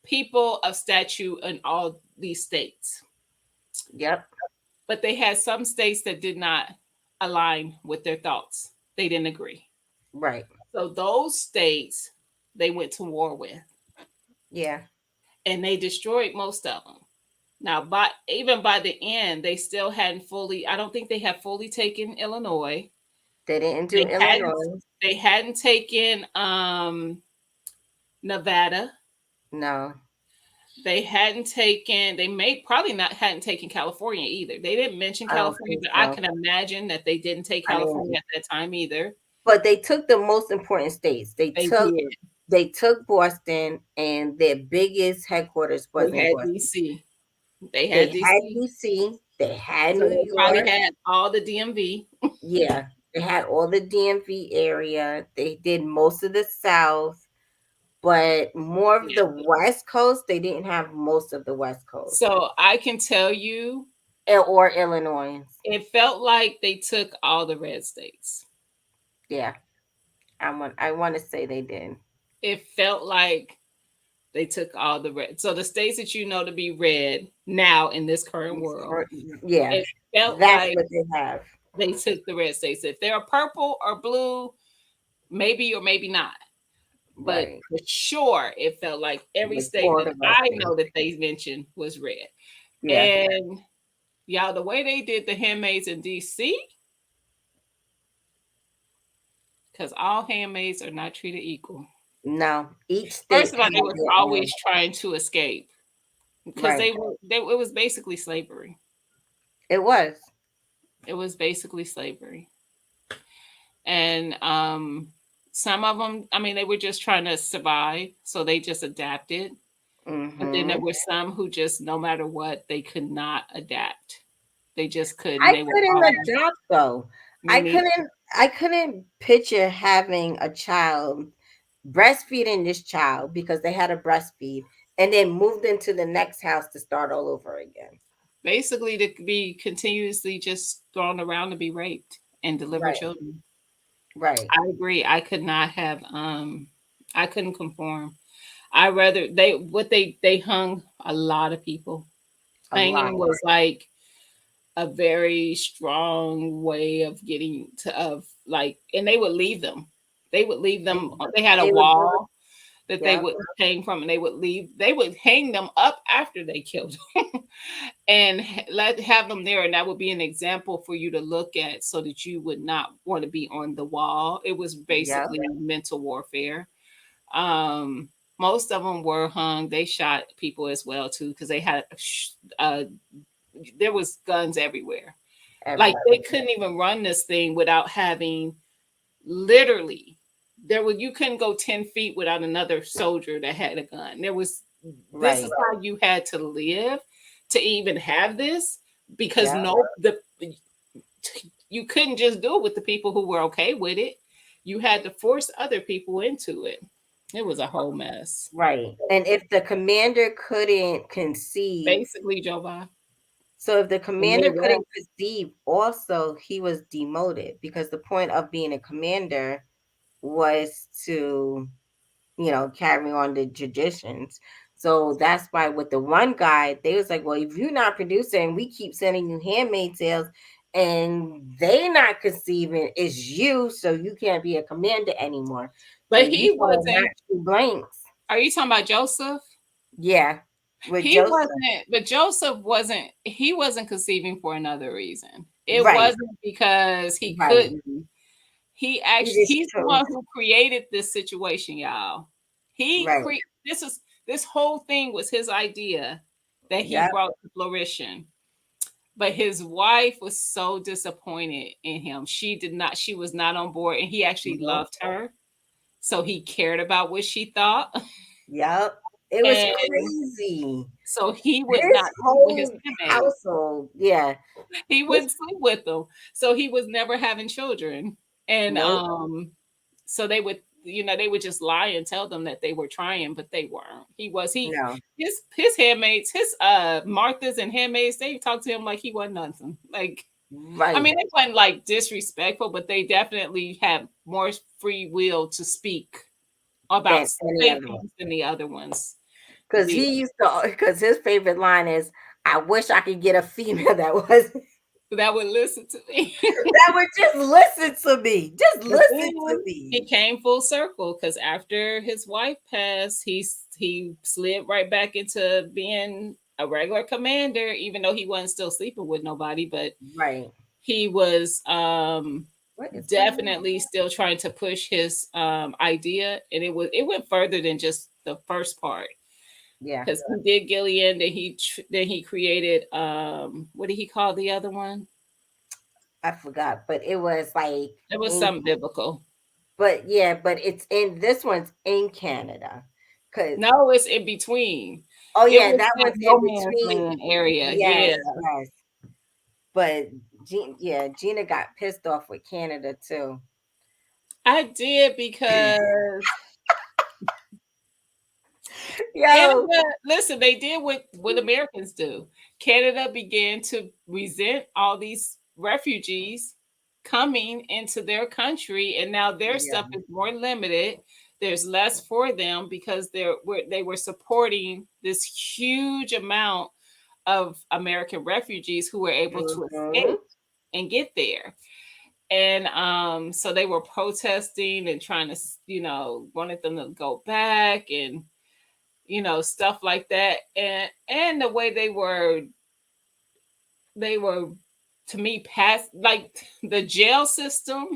people of statue in all these states, Yep. but they had some states that did not align with their thoughts. They didn't agree. Right. So those states they went to war with, Yeah. and they destroyed most of them. Now, by the end, they still hadn't fully. I don't think they had fully taken Illinois. They didn't do They hadn't. Illinois. They hadn't taken Nevada. No. They hadn't taken. They may probably not hadn't taken California either. They didn't mention I don't California, think but I so. can imagine that they didn't take I mean, California at that time either. but they took the most important states. They They took did. they took Boston, and their biggest headquarters was They in had Boston. DC. They They had had DC. DC. They had So New they probably York. had all the DMV. Yeah. They had all the DMV area. They did most of the South, but more of Yeah. the West Coast. They didn't have most of the West Coast So I can tell you, or Illinois. it felt like they took all the red states. Yeah. I want to say they did. It felt like they took all the red. So the states that you know to be red now in this current world, Yeah. it felt That's like what they have. they took the red states. If they're purple or blue, maybe or maybe not. But Right. for sure, it felt like every Like state all that the rest I of know that they mentioned was red. Yeah. And y'all, the way they did the handmaids in DC, because all handmaids are not treated equal. No. Each state First of all, had they were their always own. trying to escape because Right. it was basically slavery. It was. It was basically slavery. And some of them, I mean, they were just trying to survive, so they just adapted. But then there Mm-hmm. were some who just, no matter what, they could not adapt. They just couldn't. I They were couldn't all adapt though. me neither. I couldn't picture having a child breastfeeding this child because they had to breastfeed and then moved into the next house to start all over again. Basically, to be continuously just thrown around to be raped and deliver Right. children. Right. I agree. I could not have. I couldn't conform. I rather they hung a lot of people. A lot. Hanging was like a very strong way of getting to of like, and they would leave them. They would leave them. They had a They would do it. wall that they Yeah. would hang from, and they would leave. They would hang them up after they killed them, and have them there, and that would be an example for you to look at, so that you would not want to be on the wall. It was Yeah. basically mental warfare. Um, most of them were hung. They shot people as well too because they had there was guns everywhere. Like Everybody. they couldn't even run this thing without having literally you couldn't go 10 feet without another soldier that had a gun. This Right. is how you had to live to even have this because Yeah. you couldn't just do it with the people who were okay with it. You had to force other people into it. It was a whole mess. Right. And if the commander couldn't conceive, Basically, Jovi. so if the commander Midwest. couldn't conceive, also he was demoted because the point of being a commander was to, carry on the traditions. So that's why with the one guy, they was like, well, if you're not producing, we keep sending you handmaid tales and they not conceiving, it's you, so you can't be a commander anymore. But So he you gotta wasn't. match the blanks. Are you talking about Joseph? Yeah. With He Joseph. wasn't, but Joseph wasn't, he wasn't conceiving for another reason. It Right. wasn't because he Right. couldn't. He actually, just he's the chose. one who created this situation, y'all. Right. This whole thing was his idea that he Yep. brought to fruition. But his wife was so disappointed in him. She was not on board, and he actually Mhm. loved her. So he cared about what she thought. Yep. It was And crazy. so he would His not sleep with his whole handmaid. household. Yeah. He wouldn't sleep with them. So he was never having children. And Nope. so they would, they would just lie and tell them that they were trying, but they weren't. No. His handmaids, his Martha's and handmaids, they talked to him like he wasn't nothing. Like, Right. I mean, they weren't like disrespectful, but they definitely had more free will to speak about things than the other ones. Because because his favorite line is, I wish I could get a female that would listen to me. that would just listen to me. Just listen to He me. came full circle because after his wife passed, he slid right back into being a regular commander, even though he wasn't still sleeping with nobody, but Right. he was definitely going still trying to push his idea, and it went further than just the first part. Yeah. Because he did Gilead, then he created what did he call the other one? I forgot, but it was like It was something biblical. But this one's in Canada. No, it's in between. Oh yeah, that one's in between area. Yes. But Gina got pissed off with Canada too. I did because Canada, listen, they did what Americans do. Canada began to resent all these refugees coming into their country, and now their stuff is more limited. There's less for them because they were supporting this huge amount of American refugees who were able to escape and get there. And so they were protesting and trying to, wanted them to go back and, stuff like that. And the way they were to me past like the jail system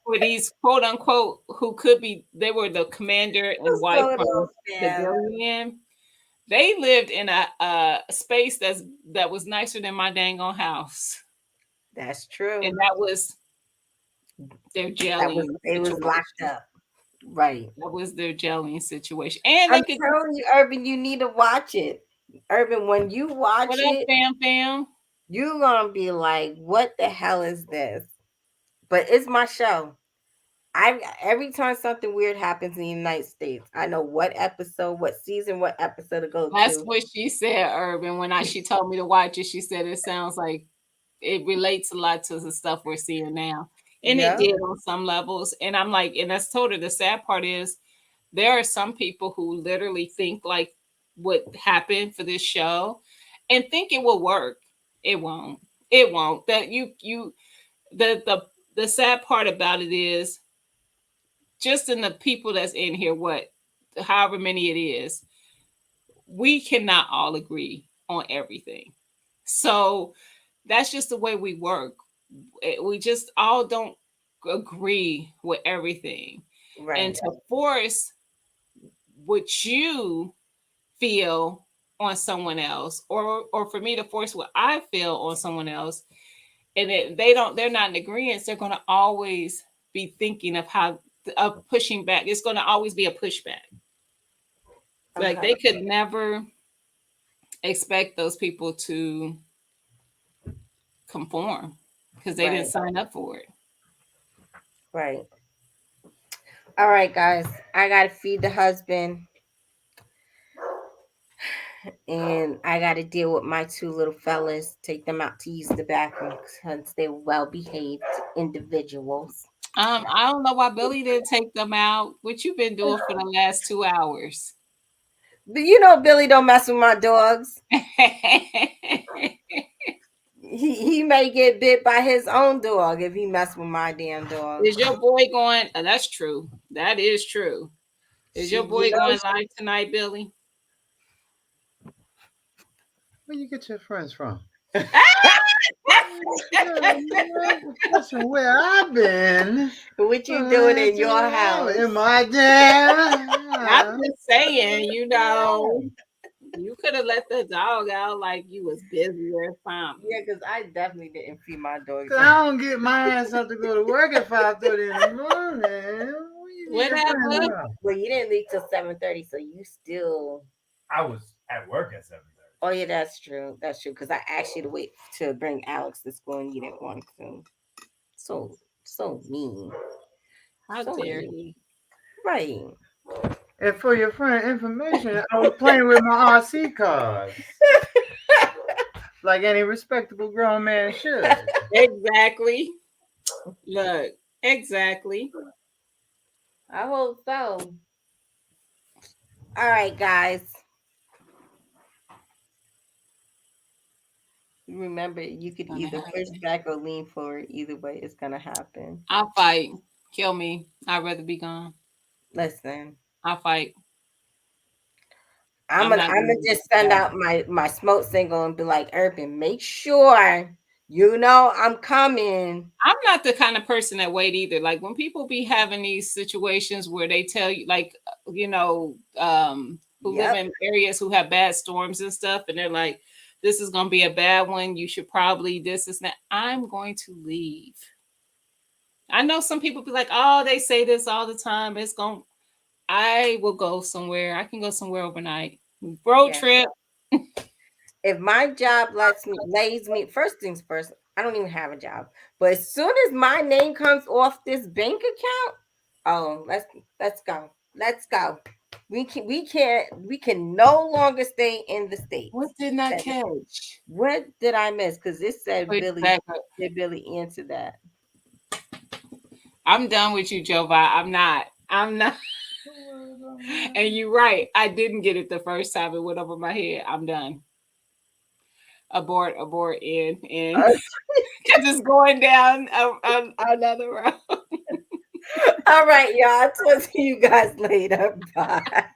for these quote unquote who could be, they were the commander and wife from the Gilead. They lived in a space that was nicer than my dang on house. That's true. And that was their jelly. It was locked up. Right. That was their jelly situation. And I'm telling you, Urban, you need to watch it. Urban, when you watch it, fam, you're gonna be like, what the hell is this? But it's my show. Every time something weird happens in the United States, I know what episode, what season, what episode to go to. That's what she said, Urban. When she told me to watch it, she said it sounds like it relates a lot to the stuff we're seeing now. And it did on some levels. And I'm like, and that's totally the sad part is there are some people who literally think like what happened for this show and think it will work. It won't. It won't. That the sad part about it is just in the people that's in here, however many it is, we cannot all agree on everything. So that's just the way we work. We just all don't agree with everything. Right. and to force what you feel on someone else, or for me to force what I feel on someone else, and they're not in agreement, they're going to always be thinking of pushing back. It's going to always be a pushback. Like Okay. they could never expect those people to conform because they didn't Right. sign up for it. Right. All right, guys. I gotta feed the husband, and I gotta deal with my two little fellas. Take them out to use the bathroom since they're well-behaved individuals. I don't know why Billy didn't take them out. What you been doing for the last 2 hours? But you know, Billy don't mess with my dogs. He may get bit by his own dog if he mess with my damn dog. Is your boy going? That's true. That is true. Is your boy going live tonight, Billy? Where you get your friends from? Listen, where I've been. What you doing in your house? In my damn. I'm just saying, you know, you could have let the dog out like you was busy or something. Yeah, because I definitely didn't feed my dog. Cause I don't get my ass up to go to work at 5:30 in the morning. What happened? Well, you didn't leave till 7:30, so you still. I was at work at 7:30. Oh yeah, that's true. That's true. Because I asked you to wait to bring Alex to school, and you didn't want to. So mean. How So dare mean. he? Right. And for your friend information, I was playing with my RC cards. Like any respectable grown man should. Exactly. Look, exactly. I hope so. All right, guys. Remember, you could either push back or lean forward. Either way, it's gonna happen. I'll fight. Kill me. I'd rather be gone. Listen, I'll fight. I'm gonna just send out my smoke signal and be like, Urban, make sure you know I'm coming. I'm not the kind of person that wait either. Like when people be having these situations where they tell you, like, you know, who live in areas who have bad storms and stuff, and they're like, this is gonna be a bad one. You should probably this is that. I'm going to leave. I know some people be like, oh, they say this all the time. I will go somewhere. I can go somewhere overnight. Road trip. If my job lays me, first things first, I don't even have a job. But as soon as my name comes off this bank account, oh, let's go. Let's go. We can no longer stay in the state. What did not catch? What did I miss? Because it said Billy answered that. I'm done with you, Jova. I'm not. And you're right. I didn't get it the first time. It went over my head. I'm done. Abort, in. Because it's going down another road. All right, y'all. I'll talk to you guys later. Bye.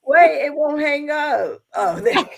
Wait, it won't hang up. Oh, there